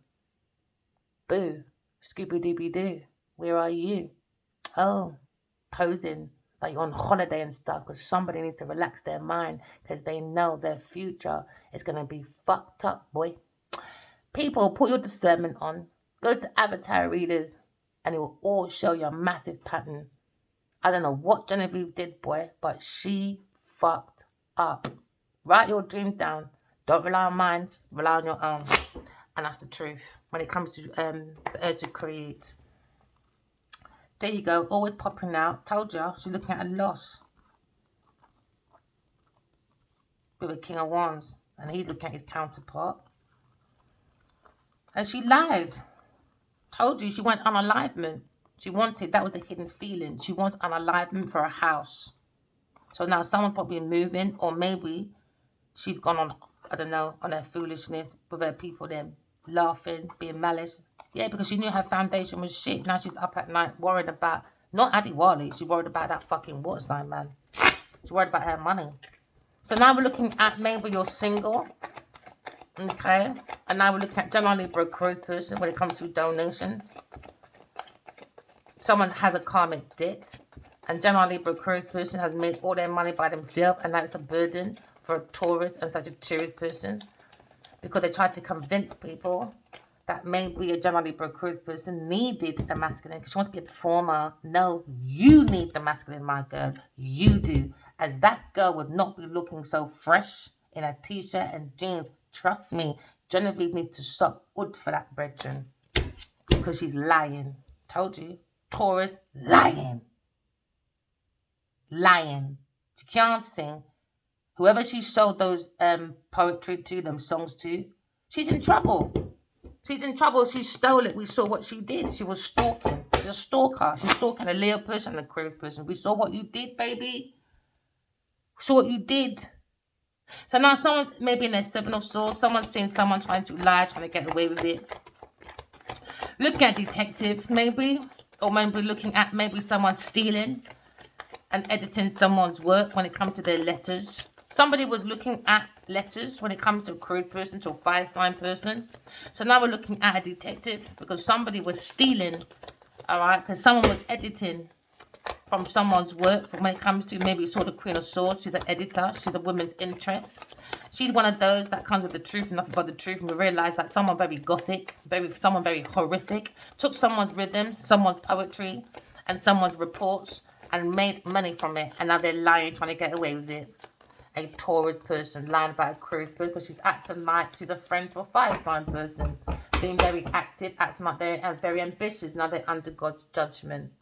Boo. Scooby-Dooby-Doo. Where are you? Oh, posing like you're on holiday and stuff, because somebody needs to relax their mind because they know their future is going to be fucked up, boy. People, put your discernment on. Go to avatar readers and it will all show you a massive pattern. I don't know what Genevieve did, boy, but she fucked up. Write your dreams down. Don't rely on mine. Rely on your own. And that's the truth when it comes to the urge to create. There you go. Always popping out. Told you. She's looking at a loss. With a King of Wands. And he's looking at his counterpart. And she lied. Told you. She went unalivement. She wanted, that was the hidden feeling. She wants unalivement for a house. So now someone's probably moving, or maybe she's gone on, I don't know, on her foolishness with her people then laughing, being malice. Yeah, because she knew her foundation was shit. Now she's up at night worried about, not Addy Wally, she's worried about that fucking water sign, man. She's worried about her money. So now we're looking at maybe you're single. Okay. And now we're looking at Gemini, Libra, Aquarius person when it comes to donations. Someone has a karmic debt. And Gemini, Libra, Aquarius person has made all their money by themselves. And now it's a burden for a Taurus and Sagittarius person. Because they tried to convince people that maybe a Gemini, Libra, Aquarius person needed a masculine. Because she wants to be a performer. No, you need the masculine, my girl. You do. As that girl would not be looking so fresh in a t-shirt and jeans. Trust me, Genevieve needs to suck wood for that brethren. Because she's lying. Told you. Taurus lying. Lying. She can't sing. Whoever she sold those poetry to, them songs to, she's in trouble. She's in trouble. She stole it. We saw what she did. She was stalking. She's a stalker. She's stalking a Leo person and a Aquarius person. We saw what you did, baby. We saw what you did. So now someone's maybe in their Seven of Swords. Someone's seeing someone trying to lie, trying to get away with it. Looking at detective, maybe. Or maybe looking at maybe someone stealing and editing someone's work when it comes to their letters. Somebody was looking at letters when it comes to a Aquarius person, to a fire sign person. So now we're looking at a detective because somebody was stealing, all right? Because someone was editing from someone's work when it comes to, maybe you saw the Queen of Swords. She's an editor. She's a woman's interest. She's one of those that comes with the truth, nothing but the truth. And we realize that someone very gothic, someone very horrific, took someone's rhythms, someone's poetry, and someone's reports and made money from it. And now they're lying, trying to get away with it. A Taurus person lying about a Aquarius person because she's acting like she's a friend to a fire sign person. Being very active, acting like they're very ambitious. Now they're under God's judgment.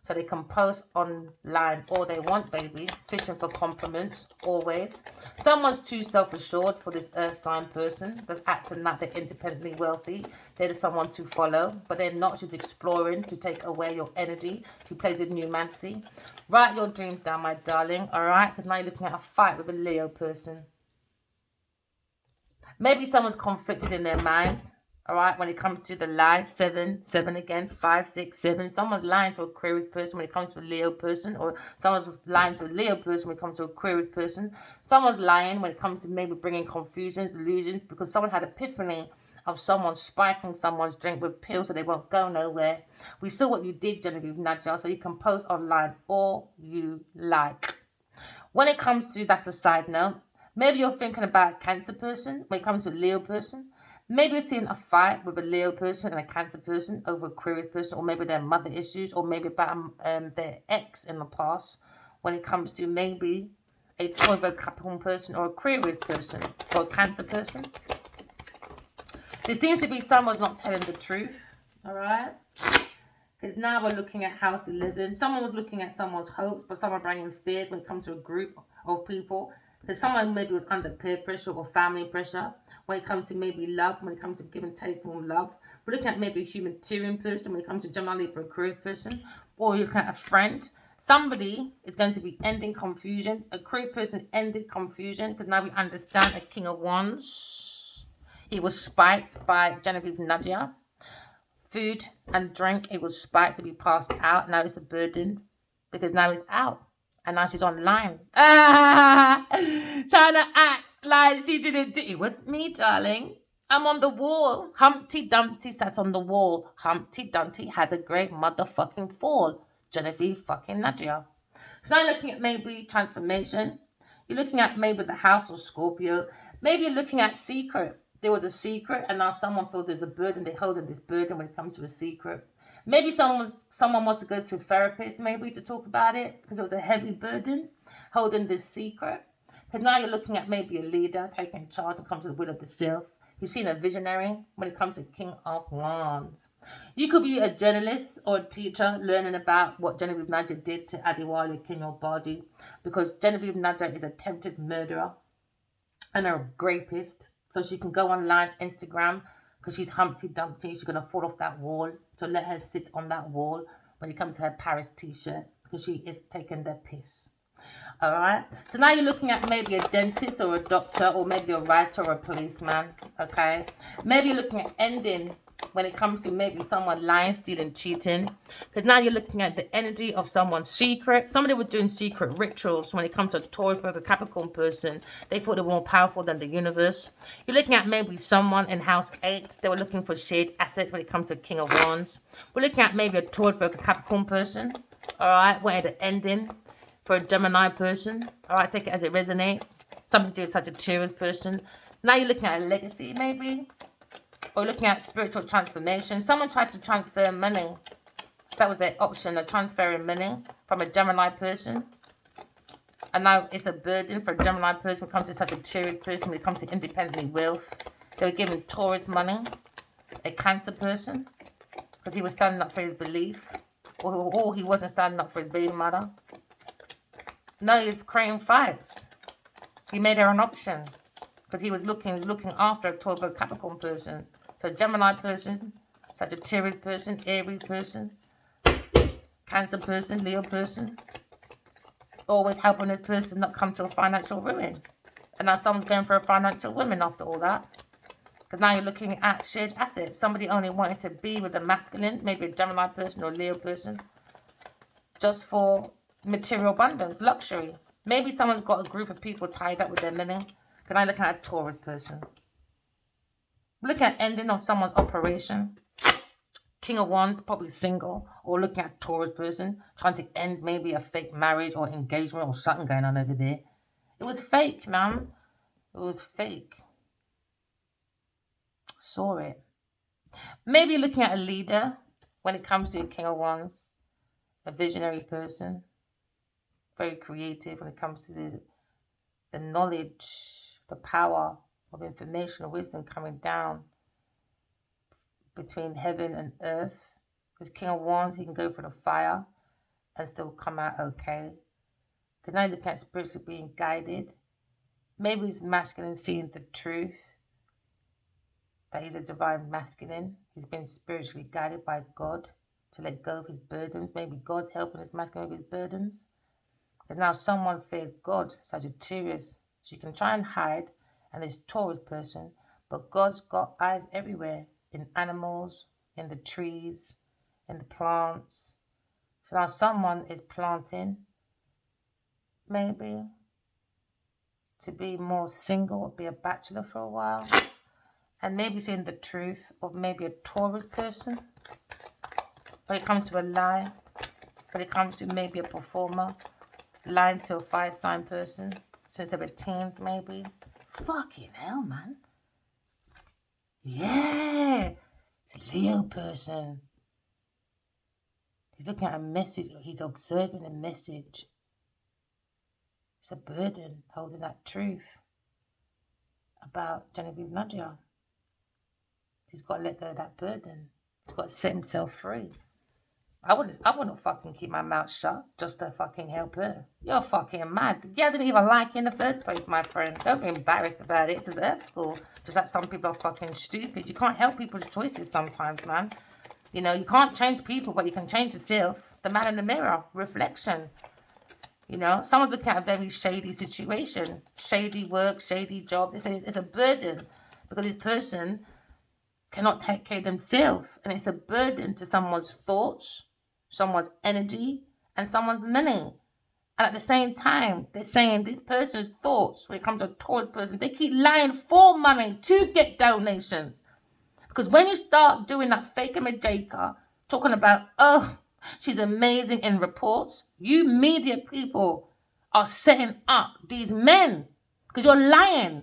So they can post online all they want, baby. Fishing for compliments, always. Someone's too self-assured for this earth sign person that's acting like they're independently wealthy. They're someone to follow, but they're not. She's exploring to take away your energy. She plays with numancy. Write your dreams down, my darling, all right? Because now you're looking at a fight with a Leo person. Maybe someone's conflicted in their mind. All right, when it comes to the lie, 7, 7 again, 5, 6, 7. Someone's lying to Aquarius person when it comes to a Leo person, or someone's lying to a Leo person when it comes to Aquarius person. Someone's lying when it comes to maybe bringing confusions, illusions, because someone had epiphany of someone spiking someone's drink with pills so they won't go nowhere. We saw what you did, Genevieve Nadja, so you can post online all you like. When it comes to, that's a side note, maybe you're thinking about a Cancer person when it comes to a Leo person. Maybe you're seeing a fight with a Leo person and a Cancer person over a Aquarius person, or maybe their mother issues, or maybe about their ex in the past when it comes to maybe a Tauro Capricorn person or Aquarius person or a Cancer person. There seems to be someone's not telling the truth, all right? Because now we're looking at house 11. Someone was looking at someone's hopes, but someone bringing fears when it comes to a group of people. Because someone maybe was under peer pressure or family pressure when it comes to maybe love, when it comes to give and take from love. We're looking at maybe a humanitarian person when it comes to Gemini, Libra, Aquarius person. Or you're looking at a friend. Somebody is going to be ending confusion. A Aquarius person ended confusion because now we understand a King of Wands. He was spiked by Genevieve Nadia. Food and drink, it was spiked to be passed out. Now it's a burden because now it's out. And now she's online. Trying to act like she didn't do it. It wasn't me, darling. I'm on the wall. Humpty Dumpty sat on the wall. Humpty Dumpty had a great motherfucking fall. Genevieve fucking Nadia. So now you're looking at maybe transformation. You're looking at maybe the house of Scorpio. Maybe you're looking at secret. There was a secret and now someone feels there's a burden. They're holding this burden when it comes to a secret. Maybe someone wants to go to a therapist maybe to talk about it because it was a heavy burden holding this secret. Because now you're looking at maybe a leader taking charge when it comes to the will of the self. You've seen a visionary when it comes to King of Wands. You could be a journalist or a teacher learning about what Genevieve Nadia did to Adewale King-Obadi, because Genevieve Nadia is a attempted murderer and a rapist. So she can go online, Instagram, because she's Humpty Dumpty. She's going to fall off that wall. So let her sit on that wall when it comes to her Paris t-shirt, because she is taking their piss. All right. So now you're looking at maybe a dentist or a doctor or maybe a writer or a policeman. Okay. Maybe you're looking at ending when it comes to maybe someone lying, stealing, cheating. Because now you're looking at the energy of someone's secret. Somebody was doing secret rituals when it comes to a Taurus, Virgo, Capricorn person. They thought they were more powerful than the universe. You're looking at maybe someone in house 8. They were looking for shared assets when it comes to King of Wands. We're looking at maybe a Taurus, Virgo, Capricorn person. All right. We're at the ending. For a Gemini person, all right, take it as it resonates. Something to do with Sagittarius person. Now you're looking at a legacy, maybe, or looking at spiritual transformation. Someone tried to transfer money. That was their option, of transferring money from a Gemini person. And now it's a burden for a Gemini person when it comes to Sagittarius person, when it comes to independently wealth. They were giving Taurus money, a Cancer person, because he was standing up for his belief, or he wasn't standing up for his baby mother. No, he's creating fights. He made her an option because he was looking after a Tauro Capricorn person. So Gemini person, Sagittarius person, Aries person, Cancer person, Leo person. Always helping this person not come to a financial ruin. And now someone's going for a financial ruin after all that. Because now you're looking at shared assets. Somebody only wanted to be with a masculine, maybe a Gemini person or a Leo person, just for material abundance, luxury. Maybe someone's got a group of people tied up with their money. Can I look at a Taurus person? Look at ending of someone's operation. King of Wands, probably single, or looking at a Taurus person trying to end maybe a fake marriage or engagement or something going on over there. It was fake, man. It was fake. Saw it. Maybe looking at a leader when it comes to a King of Wands, a visionary person. Very creative when it comes to the knowledge, the power of information or wisdom coming down between heaven and earth. This King of Wands, he can go for the fire. and still come out okay. Because now you're looking at spiritually being guided. Maybe he's masculine seeing the truth, that he's a divine masculine. He's been spiritually guided by God to let go of his burdens. Maybe God's helping his masculine with his burdens. Because now someone fears God, Sagittarius. So you can try and hide, and this Taurus person, but God's got eyes everywhere, in animals, in the trees, in the plants. So now someone is planting, maybe, to be more single or be a bachelor for a while. And maybe seeing the truth of maybe a Taurus person. When it comes to a lie, when it comes to maybe a performer, lying to a fire sign person since they were teens, maybe. Fucking hell, man. Yeah, it's a Leo person. He's looking at a message, or he's observing a message. It's a burden holding that truth about Genevieve Nadia. He's got to let go of that burden. He's got to set himself free. I wouldn't fucking keep my mouth shut just to fucking help her. You're fucking mad. Yeah, I didn't even like you in the first place, my friend. Don't be embarrassed about it. It's Earth school. Just like some people are fucking stupid. You can't help people's choices sometimes, man. You know, you can't change people, but you can change yourself. The man in the mirror. Reflection. You know, someone's looking at a very shady situation. Shady work, shady job. It's a burden. Because this person cannot take care of themselves. And it's a burden to someone's thoughts, someone's energy, and someone's money. And at the same time, they're saying this person's thoughts, when it comes to a Taurus person, they keep lying for money to get donations. Because when you start doing that fake Majaka, talking about, oh, she's amazing in reports, you media people are setting up these men. Because you're lying.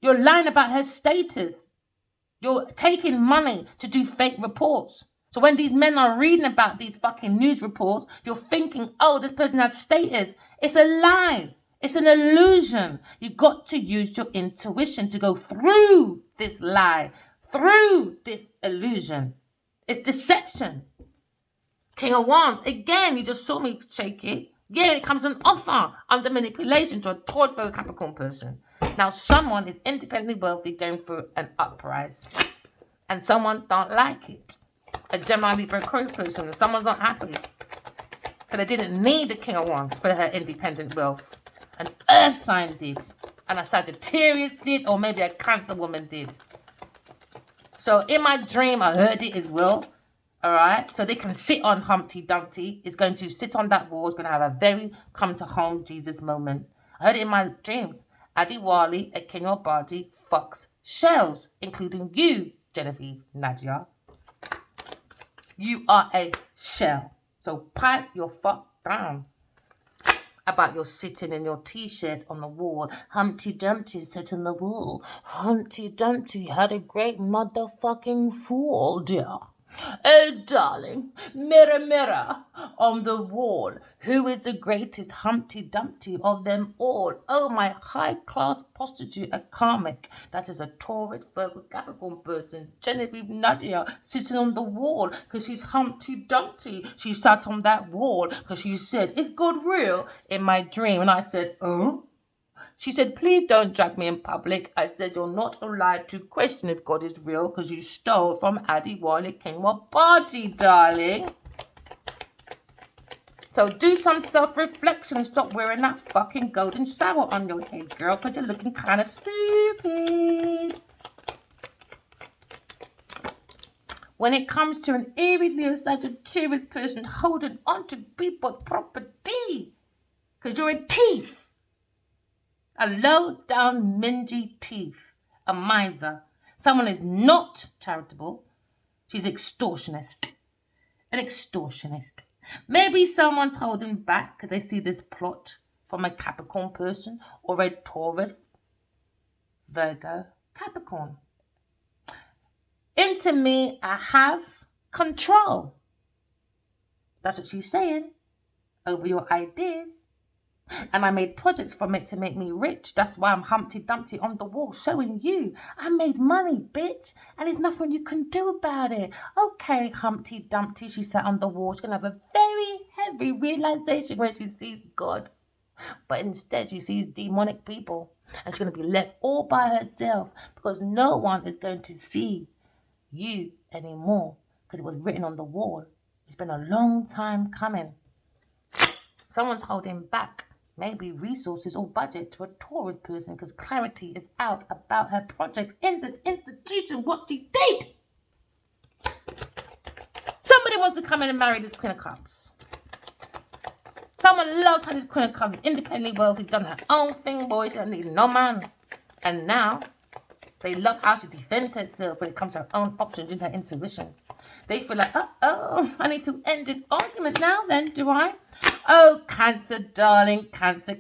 You're lying about her status. You're taking money to do fake reports. So when these men are reading about these fucking news reports, you're thinking, oh, this person has status. It's a lie. It's an illusion. You've got to use your intuition to go through this lie, through this illusion. It's deception. King of Wands. Again, you just saw me shake it. Yeah, it comes an offer under manipulation to a Taurus Capricorn person. Now, someone is independently wealthy going through an uprise. And someone don't like it. A Gemini Libra Aquarius person, and someone's not happy. So they didn't need the King of Wands for her independent wealth. An Earth sign did. And a Sagittarius did, or maybe a Cancer woman did. So in my dream, I heard it as well. Alright, so they can sit on Humpty Dumpty. It's going to sit on that wall. It's going to have a very come to home Jesus moment. I heard it in my dreams. Adiwali, a king or body, fucks shells, including you, Genevieve Nadia. You are a shell. So pipe your fuck down about your sitting in your t-shirt on the wall. Humpty Dumpty sat on the wall. Humpty Dumpty had a great motherfucking fall, dear. Oh, darling, mirror, mirror on the wall, who is the greatest Humpty Dumpty of them all? Oh, my high-class prostitute, a karmic. That is a Taurus, Virgo, Capricorn person. Genevieve Nadia sitting on the wall because she's Humpty Dumpty. She sat on that wall because she said, is God real? In my dream. And I said, oh? She said, please don't drag me in public. I said, you're not allowed to question if God is real because you stole from Adiwali Kingwa Party, darling. So do some self-reflection and stop wearing that fucking golden shower on your head, girl, because you're looking kind of stupid. When it comes to an Aries, Leo, Sagittarius person holding on to people's property because you're a thief. A low-down, mingy thief, a miser. Someone is not charitable. She's extortionist. An extortionist. Maybe someone's holding back because they see this plot from a Capricorn person or a Taurus, Virgo, Capricorn. Into me, I have control. That's what she's saying. Over your ideas. And I made projects from it to make me rich. That's why I'm Humpty Dumpty on the wall showing you I made money, bitch. And there's nothing you can do about it. Okay, Humpty Dumpty, she sat on the wall. She's going to have a very heavy realization when she sees God. But instead, she sees demonic people. And she's going to be left all by herself because no one is going to see you anymore because it was written on the wall. It's been a long time coming. Someone's holding back maybe resources or budget to a Taurus person because clarity is out about her projects in this institution, what she did. Somebody wants to come in and marry this Queen of Cups. Someone loves how this Queen of Cups is independently wealthy, done her own thing, boy. She don't need no man. And now they love how she defends herself when it comes to her own options and her intuition. They feel like, I need to end this argument now then, do I? Oh, Cancer, darling, Cancer,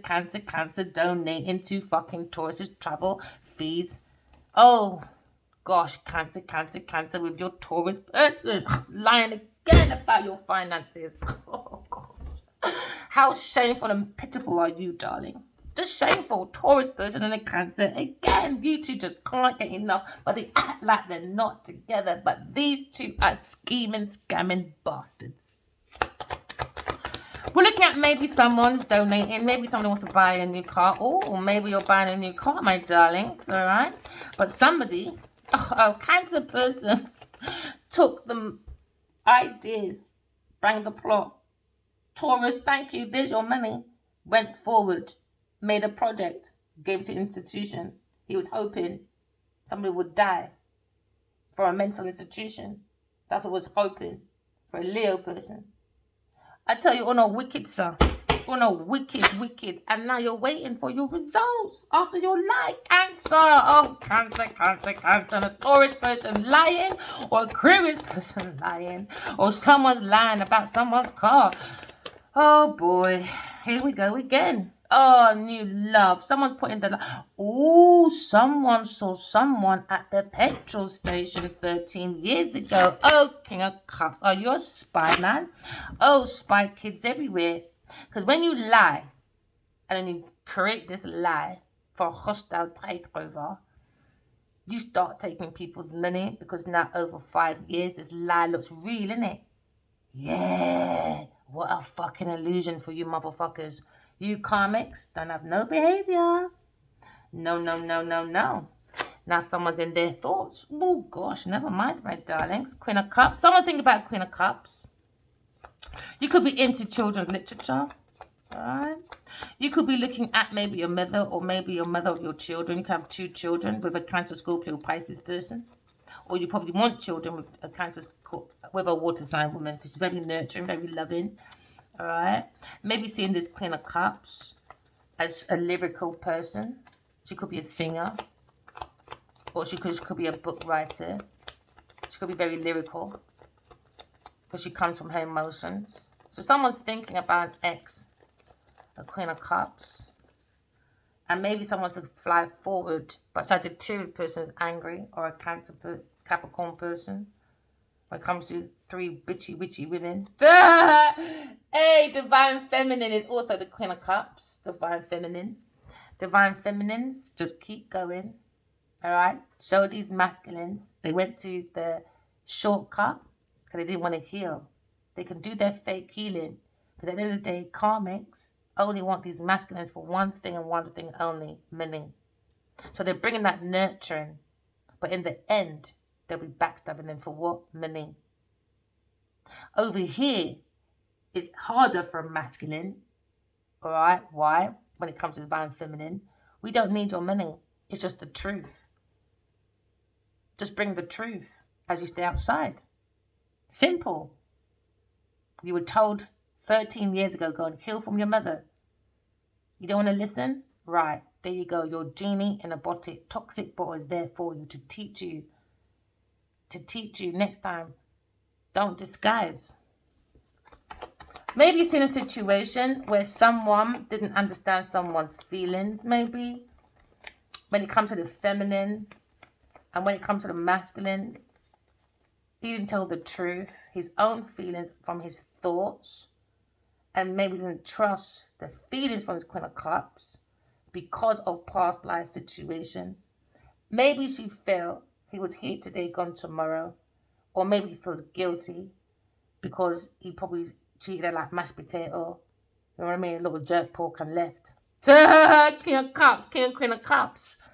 donating to fucking Taurus's travel fees. Oh, gosh, Cancer, with your Taurus person lying again about your finances. Oh, God. How shameful and pitiful are you, darling? Just shameful. Taurus person and a Cancer. Again, you two just can't get enough, but they act like they're not together. But these two are scheming, scamming bastards. We're looking at maybe someone's donating. Maybe somebody wants to buy a new car. Or maybe you're buying a new car, my darling. All right. But somebody, a Cancer person, took the ideas, bang the plot. Taurus, thank you. There's your money. Went forward, made a project, gave it to an institution. He was hoping somebody would die for a mental institution. That's what was hoping for a Leo person. I tell you, on a wicked, sir. On a wicked. And now you're waiting for your results after your lie. Cancer. Oh, Cancer. And a Taurus person lying, or a Aquarius person lying, or someone's lying about someone's car. Oh, boy. Here we go again. Oh, new love. Someone's putting the... Oh, someone saw someone at the petrol station 13 years ago. Oh, King of Cups. Oh, you're a spy, man. Oh, spy kids everywhere. Because when you lie, and then you create this lie for a hostile takeover, you start taking people's money because now over 5 years, this lie looks real, innit? Yeah. What a fucking illusion for you motherfuckers. You karmics don't have no behavior. No. Now someone's in their thoughts. Oh, gosh, never mind, my darlings. Queen of Cups. Someone think about Queen of Cups. You could be into children's literature. Alright. You could be looking at maybe your mother or maybe your mother of your children. You can have 2 children with a Cancer, Scorpio, Pisces person. Or you probably want children with a Cancer, with a water sign woman because she's very nurturing, very loving. All right. Maybe seeing this Queen of Cups as a lyrical person. She could be a singer. Or she could be a book writer. She could be very lyrical. Because she comes from her emotions. So someone's thinking about an ex. A Queen of Cups. And maybe someone's to fly forward. But Sagittarius person is angry. Or a Capricorn person. When it comes to 3 bitchy women. Duh! Hey, Divine Feminine is also the Queen of Cups. Divine Feminine. Divine Feminines, just keep going. Alright? Show these masculines. They went to the shortcut because they didn't want to heal. They can do their fake healing. But at the end of the day, karmics only want these masculines for one thing and one thing only. Money. So they're bringing that nurturing. But in the end, they'll be backstabbing them for what? Money. Over here, it's harder for a masculine. Alright? Why? When it comes to Divine Feminine. We don't need your money. It's just the truth. Just bring the truth as you stay outside. Simple. You were told 13 years ago, go and heal from your mother. You don't want to listen? Right. There you go. Your genie in a bottle, toxic bottle is there for you to teach you. To teach you next time. Don't disguise. Maybe you've seen a situation where someone didn't understand someone's feelings, maybe. When it comes to the feminine and when it comes to the masculine, he didn't tell the truth, his own feelings from his thoughts. and maybe didn't trust the feelings from this Queen of Cups because of past life situation. Maybe she felt he was here today, gone tomorrow, or maybe he feels guilty because he probably treated her like mashed potato. You know what I mean? A little jerk pork and left. King of Cups, King and Queen of Cups.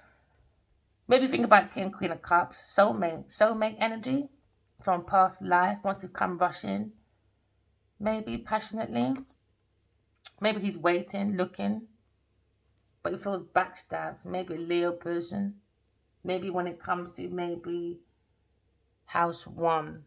Maybe think about King and Queen of Cups, soulmate energy from past life wants to come rushing. Maybe passionately. Maybe he's waiting, looking, but he feels backstabbed. Maybe a Leo person. Maybe when it comes to maybe house one.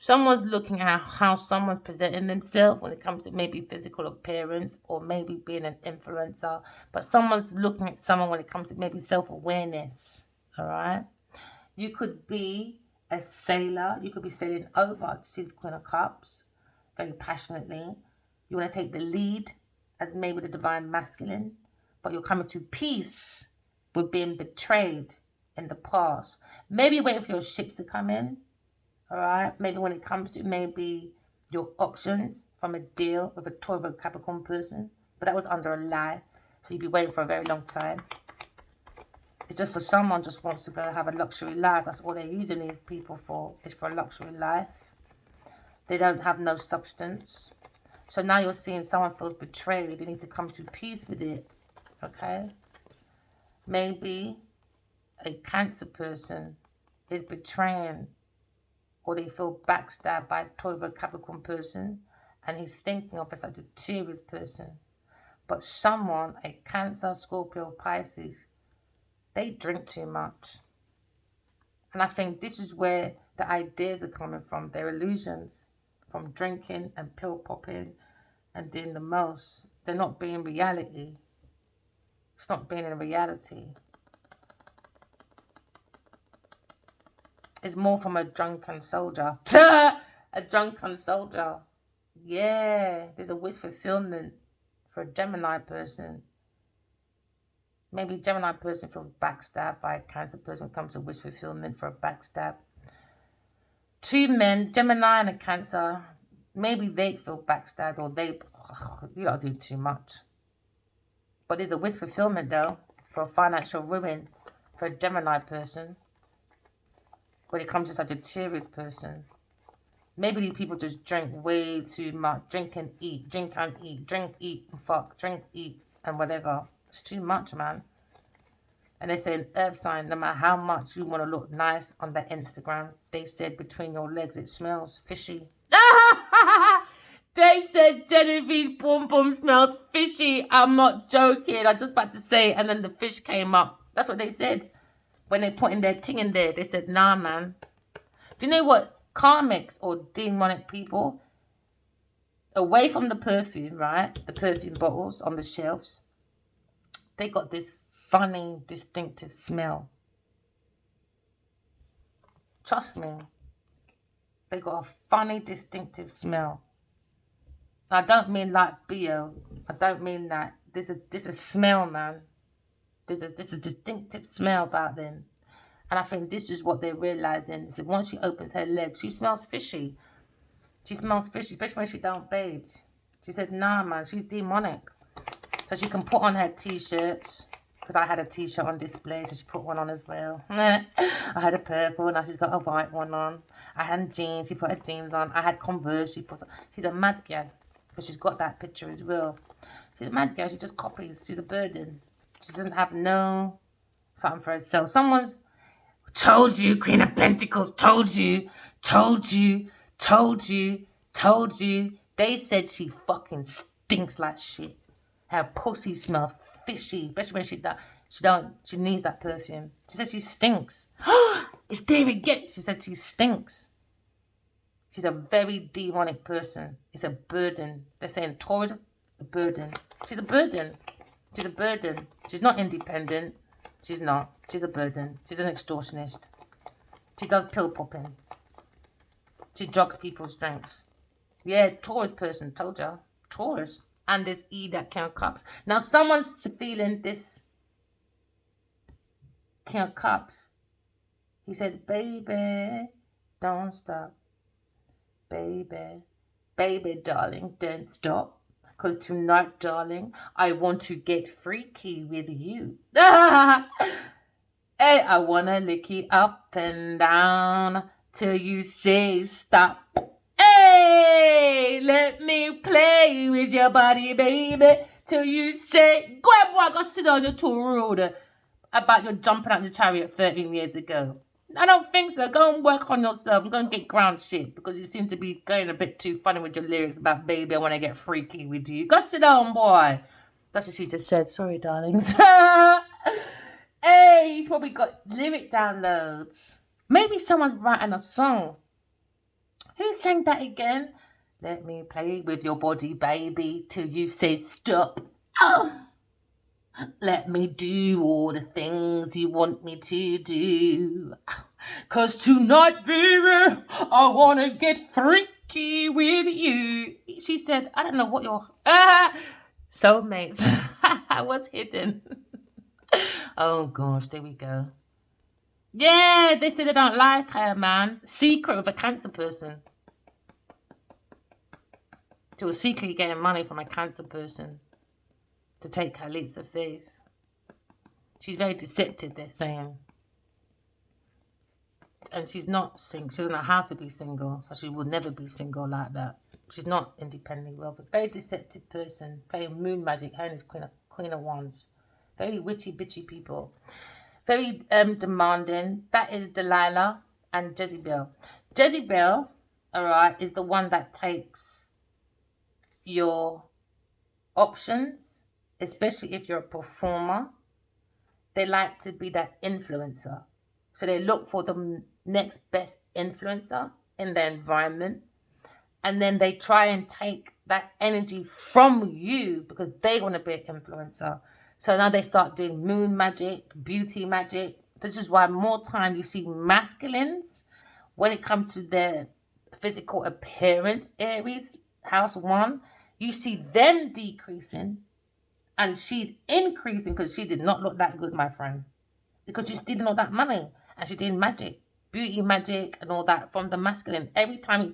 Someone's looking at how someone's presenting themselves when it comes to maybe physical appearance or maybe being an influencer. But someone's looking at someone when it comes to maybe self-awareness. All right. You could be a sailor. You could be sailing over to see the Queen of Cups very passionately. You want to take the lead as maybe the divine masculine, but you're coming to peace with being betrayed in the past. Maybe you're waiting for your ships to come in. All right. Maybe when it comes to maybe your options from a deal with a Tauro Capricorn person, but that was under a lie. So you'd be waiting for a very long time. It's just for someone just wants to go have a luxury life. That's all they're using these people for, is for a luxury life. They don't have no substance. So now you're seeing someone feels betrayed. They need to come to peace with it. Okay? Maybe a Cancer person is betraying, or they feel backstabbed by a Tauro Capricorn person, and he's thinking of a Sagittarius person. But someone, a Cancer, Scorpio, Pisces, they drink too much. And I think this is where the ideas are coming from. They're illusions from drinking and pill popping and doing the most. They're not being reality. It's not being in reality. It's more from a drunken soldier. A drunken soldier. Yeah, there's a wish fulfillment for a Gemini person. Maybe a Gemini person feels backstabbed by a Cancer person when it comes to wish fulfillment for a backstab. Two men, Gemini and a Cancer, maybe they feel backstabbed, or you don't do too much. But there's a wish fulfillment though for a financial ruin for a Gemini person. When it comes to such a Sagittarius person, maybe these people just drink way too much. Drink and eat, drink and eat, drink, eat, and fuck, drink, eat, and whatever. It's too much, man. And they say an earth sign, no matter how much you want to look nice on their Instagram, they said between your legs it smells fishy. They said Genevieve's boom boom smells fishy. I'm not joking. I was just about to say, and then the fish came up. That's what they said. When they put in their thing in there, they said, nah, man. Do you know what? Karmics or demonic people, away from the perfume, right? The perfume bottles on the shelves, they got this funny, distinctive smell. Trust me. They got a funny, distinctive smell. I don't mean like BO. I don't mean that. There's a smell, man. There's a distinctive smell about them. And I think this is what they're realizing. So once she opens her legs, she smells fishy. She smells fishy, especially when she don't bathe. She said, nah, man, she's demonic. So she can put on her t-shirts. Because I had a t-shirt on display, so she put one on as well. I had a purple, now she's got a white one on. I had jeans, she put her jeans on. I had Converse, she's a mad girl. Because she's got that picture as well. She's a mad girl, she just copies. She's a burden. She doesn't have no something for herself. Someone's told you, Queen of Pentacles, told you. They said she fucking stinks like shit. Her pussy smells fishy, especially when she needs that perfume. She said she stinks. It's David Gates. She said she stinks. She's a very demonic person. It's a burden. They're saying Taurus, a burden. She's a burden. She's a burden. She's not independent. She's not. She's a burden. She's an extortionist. She does pill popping. She drugs people's drinks. Yeah, Taurus person, told ya. Taurus. And there's E that King of Cups. Now someone's feeling this King of Cups. He said, baby, don't stop. Baby, Baby, darling, don't stop. Because tonight, darling, I want to get freaky with you. Hey, I wanna lick you up and down till you say stop. Hey, let me play with your body, baby, till you say, go ahead, boy, go sit on your tour road about your jumping out the chariot 13 years ago. I don't think so. Go and work on yourself. I'm going to get ground shit because you seem to be going a bit too funny with your lyrics about baby, I want to get freaky with you. Go sit down, boy. That's what she just said. Sorry, darlings. Hey, he's probably got lyric downloads. Maybe someone's writing a song. Who sang that again? Let me play with your body, baby, till you say stop. Oh. Let me do all the things you want me to do. 'Cause tonight, baby, I want to get freaky with you. She said, I don't know what your... soulmates. What's hidden? Oh, gosh, there we go. Yeah, they said they don't like her, man. Secret of a cancer person. She was secretly getting money from a cancer person to take her leaps of faith. She's very deceptive, they're saying. And she's not single. She doesn't know how to be single, so she will never be single like that. She's not independently wealthy. Very deceptive person, playing moon magic. Her is Queen of Wands. Very witchy, bitchy people. Very demanding. That is Delilah and Jezebel. Jezebel, all right, is the one that takes your options, especially if you're a performer. They like to be that influencer. So they look for the next best influencer in their environment. And then they try and take that energy from you because they want to be an influencer. So now they start doing moon magic, beauty magic. This is why more time you see masculines when it comes to their physical appearance, Aries, house 1, you see them decreasing and she's increasing because she did not look that good, my friend. Because she's stealing all that money and she's doing magic, beauty magic and all that from the masculine. Every time he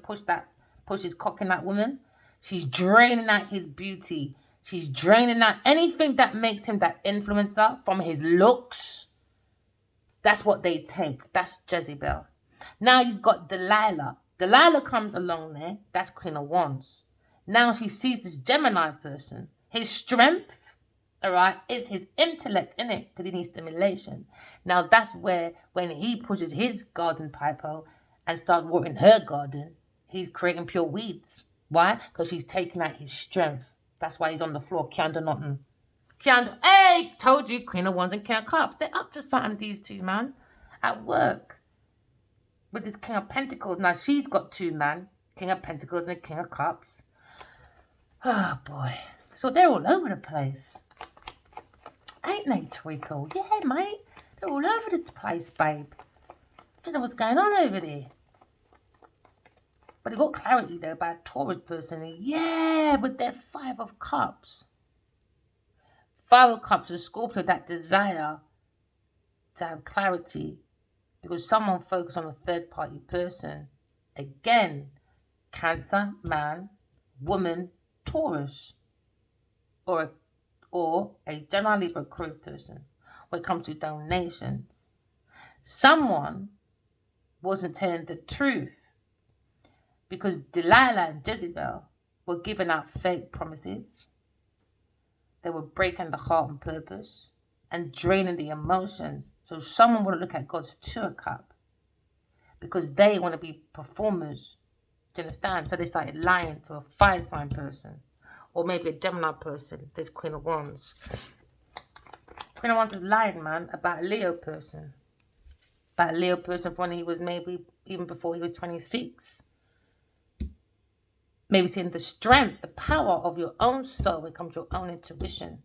pushes cock in that woman, she's draining out his beauty. She's draining out anything that makes him that influencer from his looks. That's what they take. That's Jezebel. Now you've got Delilah. Delilah comes along there. That's Queen of Wands. Now she sees this Gemini person. His strength, all right, is his intellect in it because he needs stimulation. Now that's where when he pushes his garden pipe hole and starts watering her garden, he's creating pure weeds. Why? Because she's taking out his strength. That's why he's on the floor, can't do nothing. Hey, told you, Queen of Wands and King of Cups. They're up to something, these two, man, at work. With this King of Pentacles. Now she's got 2, man. King of Pentacles and the King of Cups. Oh, boy. So they're all over the place. Ain't they, Twinkle? Yeah, mate. They're all over the place, babe. Don't know what's going on over there. But they got clarity, though, about a Taurus person. Yeah, with their 5 of Cups. 5 of Cups is Scorpio, that desire to have clarity. Because someone focused on a third-party person. Again, Cancer, man, woman, Taurus. Or a general Libra Aquarius person when it comes to donations. Someone wasn't telling the truth because Delilah and Jezebel were giving out fake promises. They were breaking the heart on purpose and draining the emotions. So someone would look at God's 2 of Cups because they want to be performers. Do you understand? So they started lying to a fire sign person. Or maybe a Gemini person. There's Queen of Wands. Queen of Wands is lying, man, about a Leo person. About a Leo person when he was maybe even before he was 26. Maybe seeing the strength, the power of your own soul when it comes to your own intuition.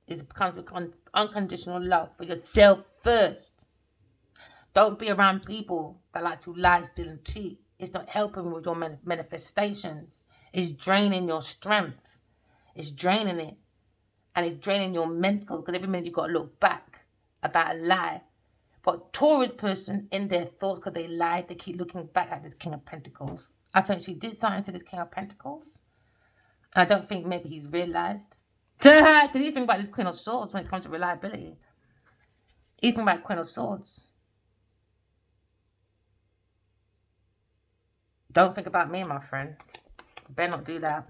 It comes with unconditional love for yourself first. Don't be around people that like to lie, steal, and cheat. It's not helping with your manifestations. It's draining your strength. It's draining it. And it's draining your mental. Because every minute you've got to look back about a lie. But Taurus person in their thoughts, because they lied, they keep looking back at this King of Pentacles. I think she did something to this King of Pentacles. I don't think maybe he's realized. Because you think about this Queen of Swords when it comes to reliability. Even about Queen of Swords. Don't think about me, my friend. You better not do that.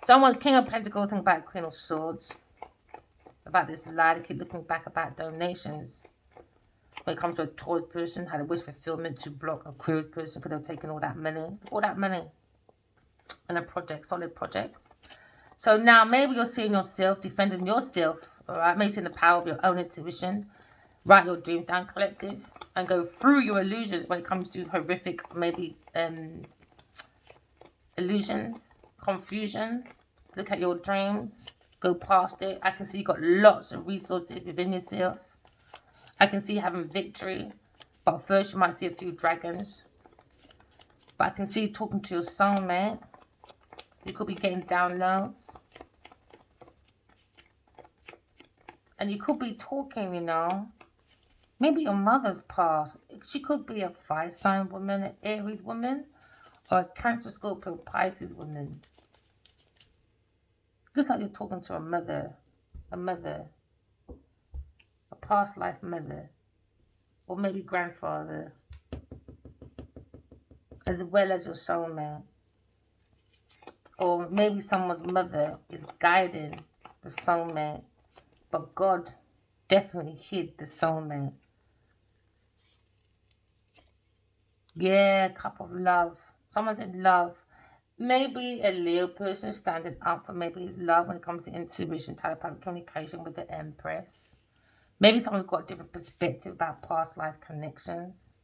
Someone, King of Pentacles, think about Queen of Swords. About this lie, they keep looking back about donations. When it comes to a Taurus person, had a wish fulfillment to block a Aquarius person because they're taking all that money in a project, solid projects. So now maybe you're seeing yourself, defending yourself, all right? Maybe seeing the power of your own intuition. Write your dreams down, collective, and go through your illusions when it comes to horrific, maybe illusions, confusion. Look at your dreams, go past it. I can see you got lots of resources within yourself. I can see you having victory, but first you might see a few dragons. But I can see you talking to your soulmate. You could be getting downloads. And you could be talking, you know. Maybe your mother's past. She could be a fire sign woman, an Aries woman, or a Cancer, Scorpio, Pisces woman. Just like you're talking to a mother, a past life mother, or maybe grandfather, as well as your soulmate. Or maybe someone's mother is guiding the soulmate, but God definitely hid the soulmate. Yeah, cup of love. Someone's in love. Maybe a Leo person standing up for maybe his love when it comes to intuition, telepathic communication with the Empress. Maybe someone's got a different perspective about past life connections.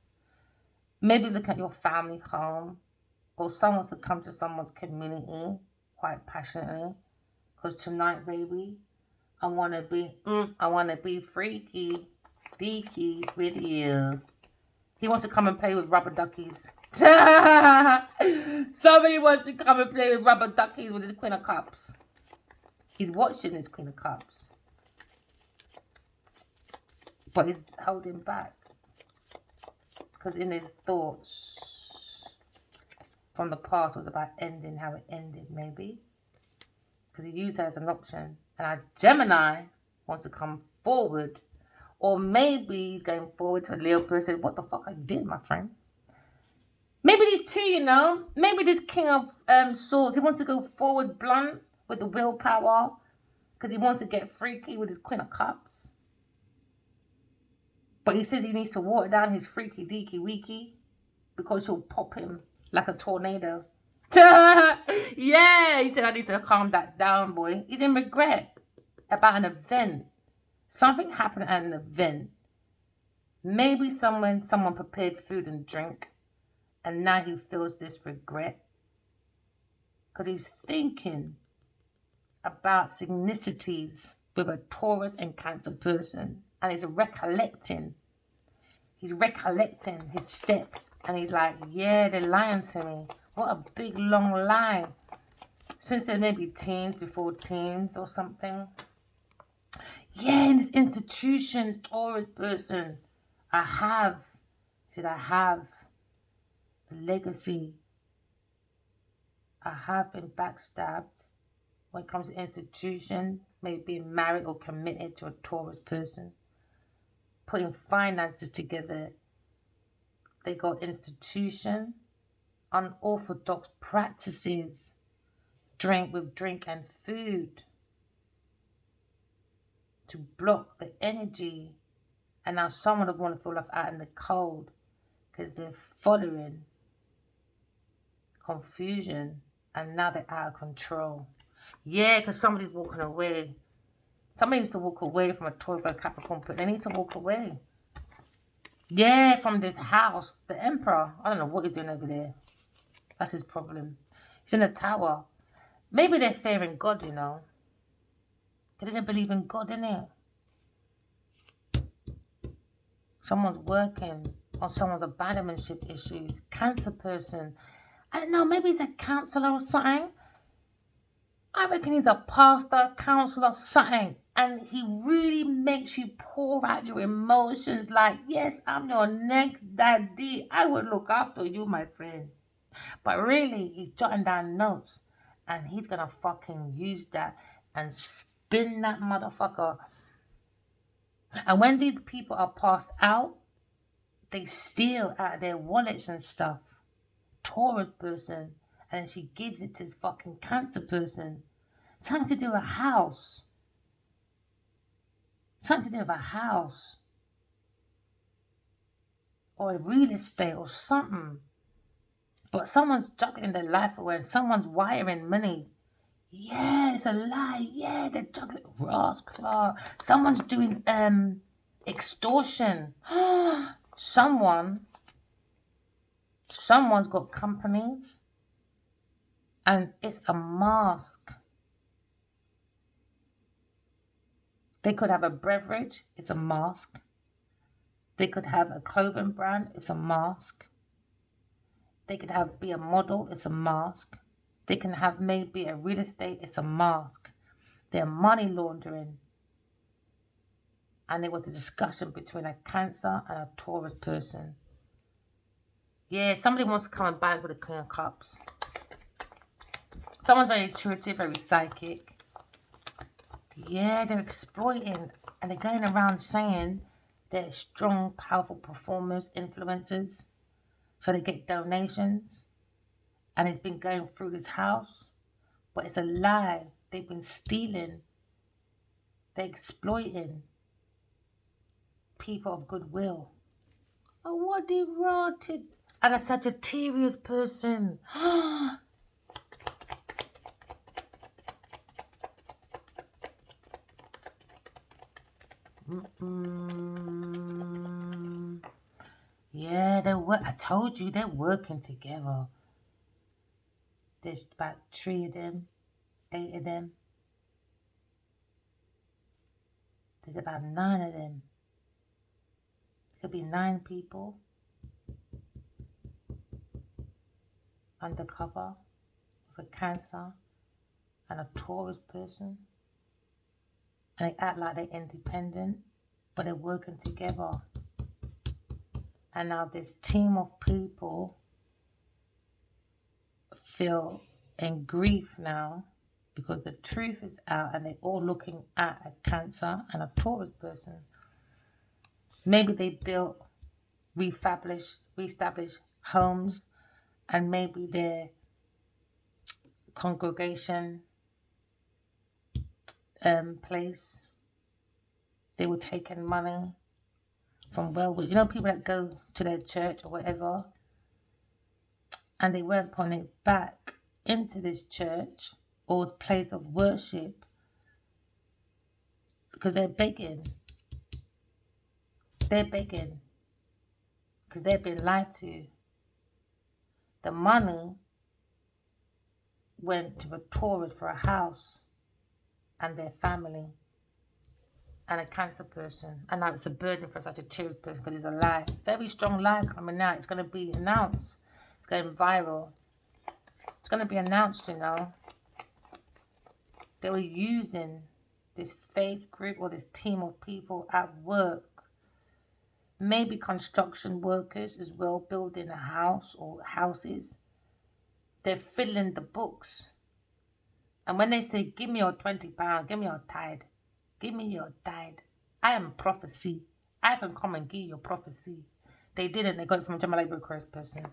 Maybe look at your family home. Or someone's to come to someone's community quite passionately. Because tonight, baby, I want to be freaky, deaky with you. He wants to come and play with rubber duckies. Somebody wants to come and play with rubber duckies with his Queen of Cups. He's watching his Queen of Cups. But he's holding back. Because in his thoughts from the past was about ending how it ended, maybe. Because he used that as an option. And our Gemini wants to come forward. Or maybe going forward to a Leo person. What the fuck I did, my friend? Maybe these two, you know. Maybe this King of Swords. He wants to go forward blunt with the willpower. Because he wants to get freaky with his Queen of Cups. But he says he needs to water down his freaky deaky weaky. Because he'll pop him like a tornado. Yeah, he said I need to calm that down, boy. He's in regret about an event. Something happened at an event. Maybe someone prepared food and drink. And now he feels this regret. Because he's thinking about synchronicities with a Taurus and Cancer person. And he's recollecting. He's recollecting his steps. And he's like, yeah, they're lying to me. What a big, long lie. Since they're maybe teens, before teens or something. Yeah, in this institution, Taurus person, I have the legacy. I have been backstabbed when it comes to institution, maybe being married or committed to a Taurus person. Putting finances together. They got institution, unorthodox practices, drink and food to block the energy. And now someone would want to feel like out in the cold because they're following confusion and now they're out of control. Yeah, because somebody's walking away. Somebody needs to walk away from a Taurus or a Capricorn, but they need to walk away. Yeah, from this house, the Emperor. I don't know what he's doing over there. That's his problem. He's in a tower. Maybe they're fearing God, you know. They didn't believe in God, innit? Someone's working on someone's abandonmentship issues. Cancer person. I don't know, maybe he's a counselor or something. I reckon he's a pastor, counselor, something. And he really makes you pour out your emotions like, yes, I'm your next daddy. I will look after you, my friend. But really, he's jotting down notes. And he's going to fucking use that and spin that motherfucker. And when these people are passed out, they steal out of their wallets and stuff. Taurus person. And then she gives it to this fucking Cancer person. Something to do with a house. Something to do with a house. Or real estate or something. But someone's juggling their life away and someone's wiring money. Yeah, it's a lie. Yeah, they're juggling. Ross Clark. Someone's doing extortion. Someone's got companies and it's a mask. They could have a beverage, it's a mask. They could have a clothing brand, it's a mask. They could be a model, it's a mask. They can have maybe a real estate, it's a mask. They're money laundering. And there was a discussion between a Cancer and a Taurus person. Yeah, somebody wants to come and bang with the King of Cups. Someone's very intuitive, very psychic. Yeah, they're exploiting. And they're going around saying they're strong, powerful performers, influencers. So they get donations. And it's been going through this house. But it's a lie. They've been stealing. They're exploiting people of goodwill. Oh, what they rotted. And a Sagittarius person. Yeah, I told you they're working together. There's about 3 of them, 8 of them. There's about 9 of them. Could be 9 people undercover with a Cancer and a Taurus person. And they act like they're independent, but they're working together. And now this team of people feel in grief now because the truth is out and they're all looking at a Cancer and a Taurus person. Maybe they built, reestablished homes, and maybe their congregation place, they were taking money from people that go to their church or whatever, and they weren't putting it back into this church or place of worship because they're begging. They're begging because they've been lied to. The money went to a Taurus for a house and their family and a Cancer person. And now it's a burden for such a Sagittarius person because it's a lie. Very strong lie coming out. It's going to be announced. It's going viral. It's going to be announced, They were using this faith group or this team of people at work. Maybe construction workers as well, building a house or houses. They're filling the books. And when they say, give me your £20, give me your tithe, give me your tithe. I am prophecy. I can come and give you your prophecy. They didn't. They got it from a Gemini Christ person.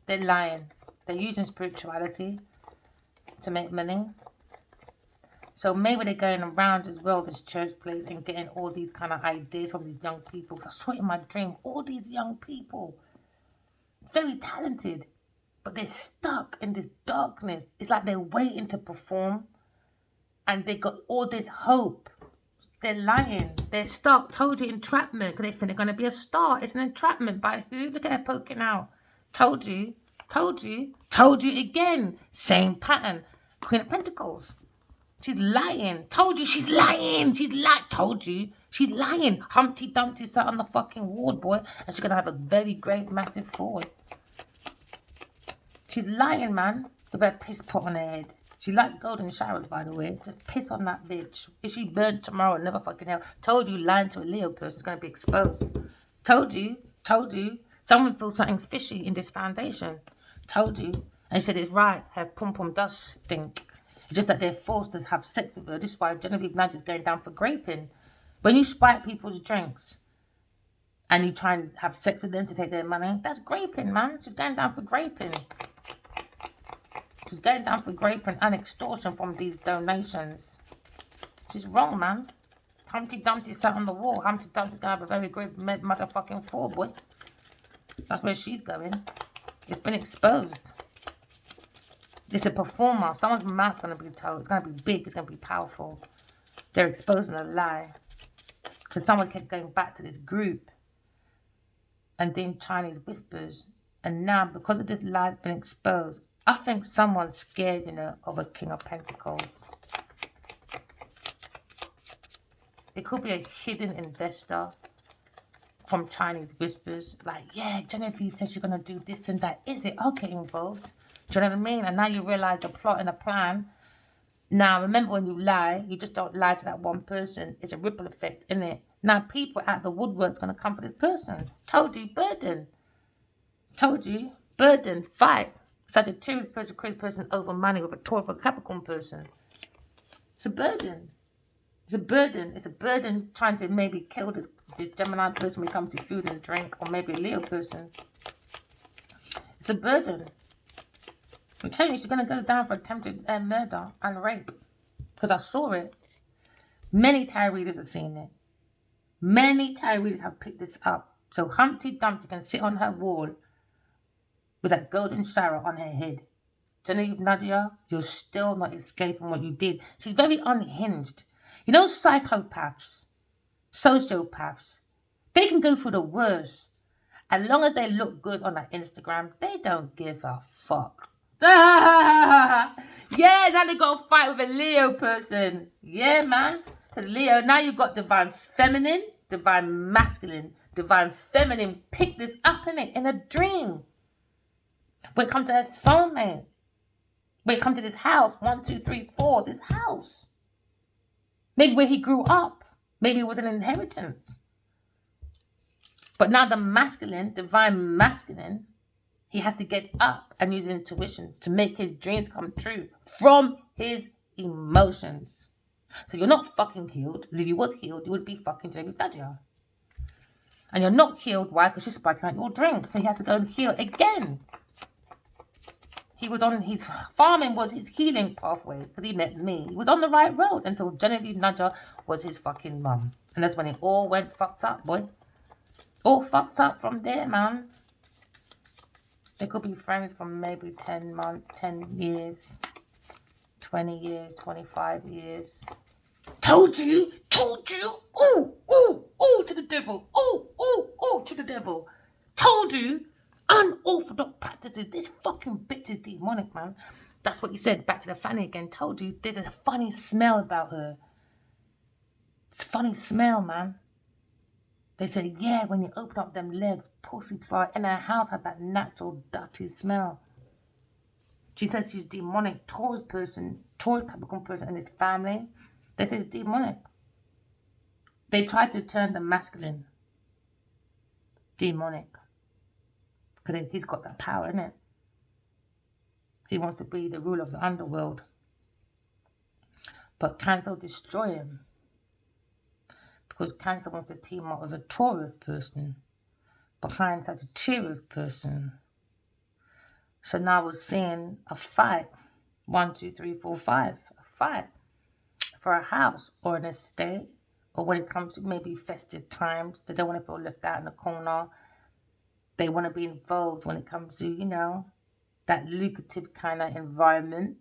They're lying. They're using spirituality to make money. So maybe they're going around as well, this church place, and getting all these kind of ideas from these young people. I saw it in my dream. All these young people, very talented, but they're stuck in this darkness. It's like they're waiting to perform, and they got all this hope. They're lying. They're stuck. Told you, entrapment, because they think they're going to be a star. It's an entrapment by who? Look at her poking out. Told you. Told you. Told you again. Same pattern. Queen of Pentacles. She's lying. Told you she's lying. She's lying. Told you she's lying. Humpty Dumpty sat on the fucking ward, boy, and she's going to have a very great, massive fall. She's lying, man, with her piss pot on her head. She likes golden showers, by the way. Just piss on that bitch. If she burnt tomorrow, never fucking hell. Told you lying to a Leo person is going to be exposed. Told you. Told you. Someone feels something's fishy in this foundation. Told you. And she said it's right. Her pum-pum does stink. It's just that they're forced to have sex with her. This is why Genevieve Nudge is going down for graping. When you spike people's drinks and you try and have sex with them to take their money, that's graping, man. She's going down for graping. She's going down for graping and extortion from these donations. She's wrong, man. Humpty Dumpty sat on the wall. Humpty Dumpty's going to have a very great motherfucking fall, boy. That's where she's going. It's been exposed. It's a performer. Someone's mouth's going to be told. It's going to be big. It's going to be powerful. They're exposing a lie. Because someone kept going back to this group and doing Chinese whispers. And now, because of this lie that's been exposed, I think someone's scared, of a King of Pentacles. It could be a hidden investor from Chinese whispers. Like, yeah, Genevieve says you're going to do this and that. Is it? I'll get involved. Do you know what I mean? And now you realize the plot and the plan. Now, remember when you lie, you just don't lie to that one person. It's a ripple effect, isn't it? Now, people at the woodwork's going to come for this person. Told you, burden. Told you, burden, fight. Sagittarius person, crazy person over money with a Taurus or Capricorn person. It's a burden. It's a burden. It's a burden trying to maybe kill this Gemini person when it comes to food and drink, or maybe a Leo person. It's a burden. I'm telling you, she's going to go down for attempted murder and rape. Because I saw it. Many tarot readers have seen it. Many tarot readers have picked this up. So Humpty Dumpty can sit on her wall with that golden shower on her head. Genevieve Nadia, you're still not escaping what you did. She's very unhinged. You know, psychopaths, sociopaths, they can go through the worst. As long as they look good on that Instagram, they don't give a fuck. Yeah, now they got to fight with a Leo person. Yeah, man. Because Leo, now you've got divine feminine, divine masculine, divine feminine. Pick this up in a dream. When it comes to her soulmate. When it comes to this house, 1, 2, 3, 4, this house. Maybe where he grew up. Maybe it was an inheritance. But now the masculine, divine masculine, he has to get up and use intuition to make his dreams come true from his emotions. So you're not fucking healed. Because if you was healed, you would be fucking Genevieve Nadia. And you're not healed. Why? Because she's spiking out your drink. So he has to go and heal again. He was on his farming was his healing pathway because he met me. He was on the right road until Genevieve Nadia was his fucking mum. And that's when it all went fucked up, boy. All fucked up from there, man. They could be friends for maybe 10 months, 10 years, 20 years, 25 years. Told you. Ooh, ooh, ooh to the devil. Ooh, ooh, ooh to the devil. Told you. Unorthodox practices. This fucking bitch is demonic, man. That's what you said. Back to the Fanny again. Told you there's a funny smell about her. It's a funny smell, man. They said, yeah, when you open up them legs, pussy fly, and her house had that natural dirty smell. She said she's demonic. Taurus person, Taurus Capricorn person, and his family. They said it's demonic. They tried to turn the masculine demonic. Because he's got that power, innit? He wants to be the ruler of the underworld. But Cancer will destroy him. Because Cancer wants to team up with a Taurus person. Behind such a Taurus person. So now we're seeing a fight. 1, 2, 3, 4, 5. A fight. For a house or an estate. Or when it comes to maybe festive times. They don't want to feel left out in the corner. They want to be involved when it comes to, that lucrative kind of environment.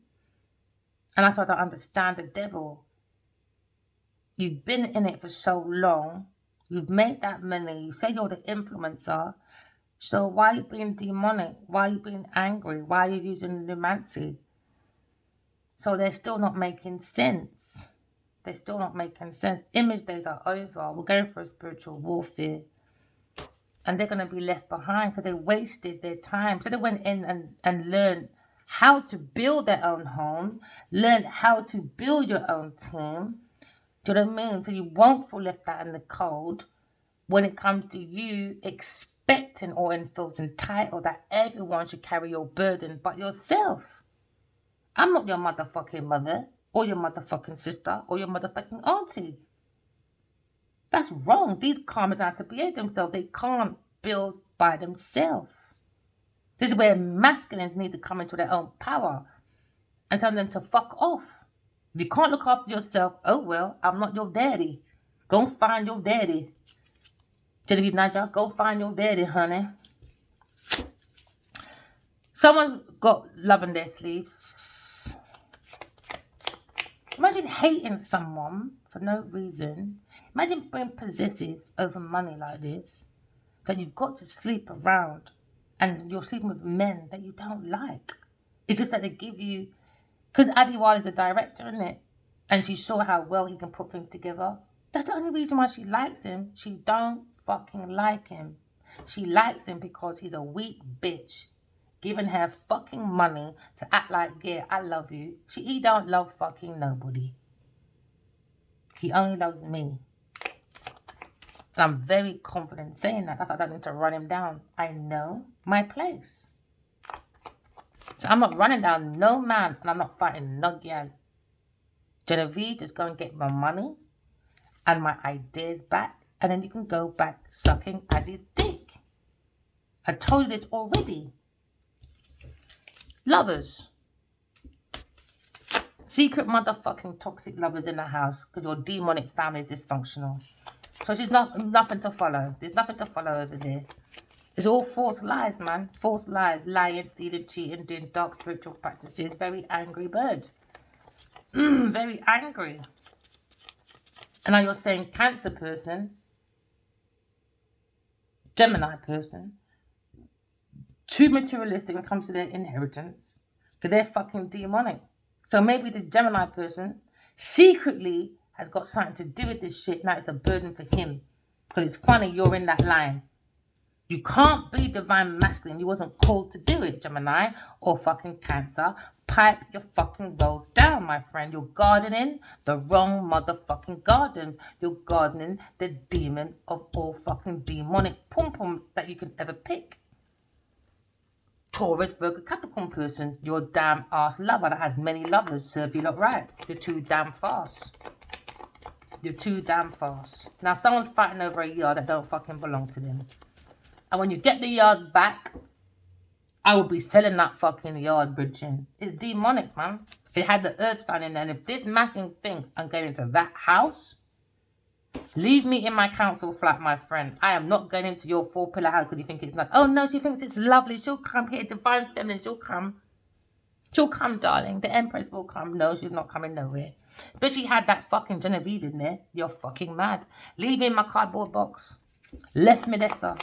And that's why I don't understand the devil. You've been in it for so long. You've made that money. You say you're the influencer. So why are you being demonic? Why are you being angry? Why are you using numancy? So they're still not making sense. They're still not making sense. Image days are over. We're going for a spiritual warfare. And they're going to be left behind because they wasted their time. So they went in and learned how to build their own home, learn how to build your own team. Do you know what I mean? So you won't feel left out in the cold when it comes to you expecting or feels entitled that everyone should carry your burden but yourself. I'm not your motherfucking mother or your motherfucking sister or your motherfucking auntie. That's wrong. These karmas have to behave themselves. They can't build by themselves. This is where masculines need to come into their own power and tell them to fuck off. If you can't look after yourself, oh well, I'm not your daddy. Go find your daddy. Genevieve Niger, go find your daddy, honey. Someone's got love in their sleeves. Imagine hating someone for no reason. Imagine being possessive over money like this. That you've got to sleep around and you're sleeping with men that you don't like. It's just that they give you... Because Adiwal is a director, isn't it? And she saw how well he can put things together. That's the only reason why she likes him. She don't fucking like him. She likes him because he's a weak bitch. Giving her fucking money to act like, yeah, I love you. He don't love fucking nobody. He only loves me. And I'm very confident saying that. That's why I don't need to run him down. I know my place. So I'm not running down no man and I'm not fighting no girl. Genevieve, just go and get my money and my ideas back, and then you can go back sucking Addy's dick. I told you this already. Lovers. Secret motherfucking toxic lovers in the house because your demonic family is dysfunctional. So she's nothing to follow. There's nothing to follow over there. It's all false lies, man. False lies. Lying, stealing, cheating, doing dark spiritual practices. Very angry bird. Very angry. And now you're saying Cancer person, Gemini person, too materialistic when it comes to their inheritance because they're fucking demonic. So maybe the Gemini person secretly has got something to do with this shit. Now it's a burden for him because it's funny you're in that line. You can't be divine masculine. You wasn't called to do it, Gemini or fucking Cancer. Pipe your fucking rolls down, my friend. You're gardening the wrong motherfucking gardens. You're gardening the demon of all fucking demonic pom-poms that you can ever pick. Taurus, Virgo, Capricorn person. You're a damn ass lover that has many lovers. Serve you lot right. You're too damn fast. You're too damn fast. Now someone's fighting over a yard that don't fucking belong to them. And when you get the yard back, I will be selling that fucking yard, Bridging. It's demonic, man. It had the earth sign in there. And if this masculine thinks I'm going into that house, leave me in my council flat, my friend. I am not going into your 4-pillar house because you think it's not. Oh, no, she thinks it's lovely. She'll come here. Divine feminine. She'll come. She'll come, darling. The Empress will come. No, she's not coming nowhere. But she had that fucking Genevieve in there. You're fucking mad. Leave me in my cardboard box. Left me there, sir.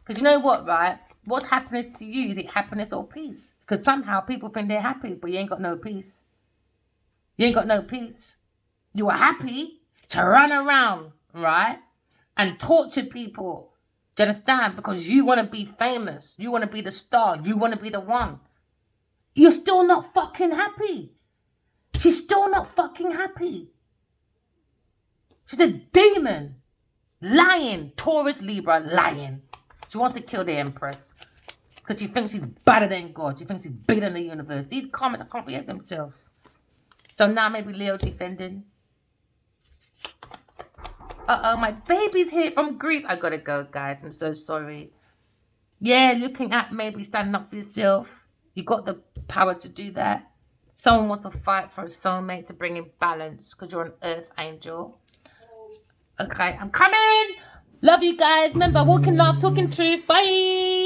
Because you know what, right? What's happiness to you? Is it happiness or peace? Because somehow people think they're happy, but you ain't got no peace. You ain't got no peace. You are happy to run around, right? And torture people. Do you understand? Because you want to be famous. You want to be the star. You want to be the one. You're still not fucking happy. She's still not fucking happy. She's a demon. Lying. Taurus, Libra, lying. She wants to kill the Empress because she thinks she's better than God. She thinks she's bigger than the universe. These comments can't behave themselves. So now maybe Leo defending. Uh-oh, my baby's here from Greece. I gotta go, guys. I'm so sorry. Yeah, looking at maybe standing up for yourself. You got the power to do that. Someone wants to fight for a soulmate to bring in balance because you're an earth angel. Okay, I'm coming. Love you guys. Remember, walking love, talking truth. Bye.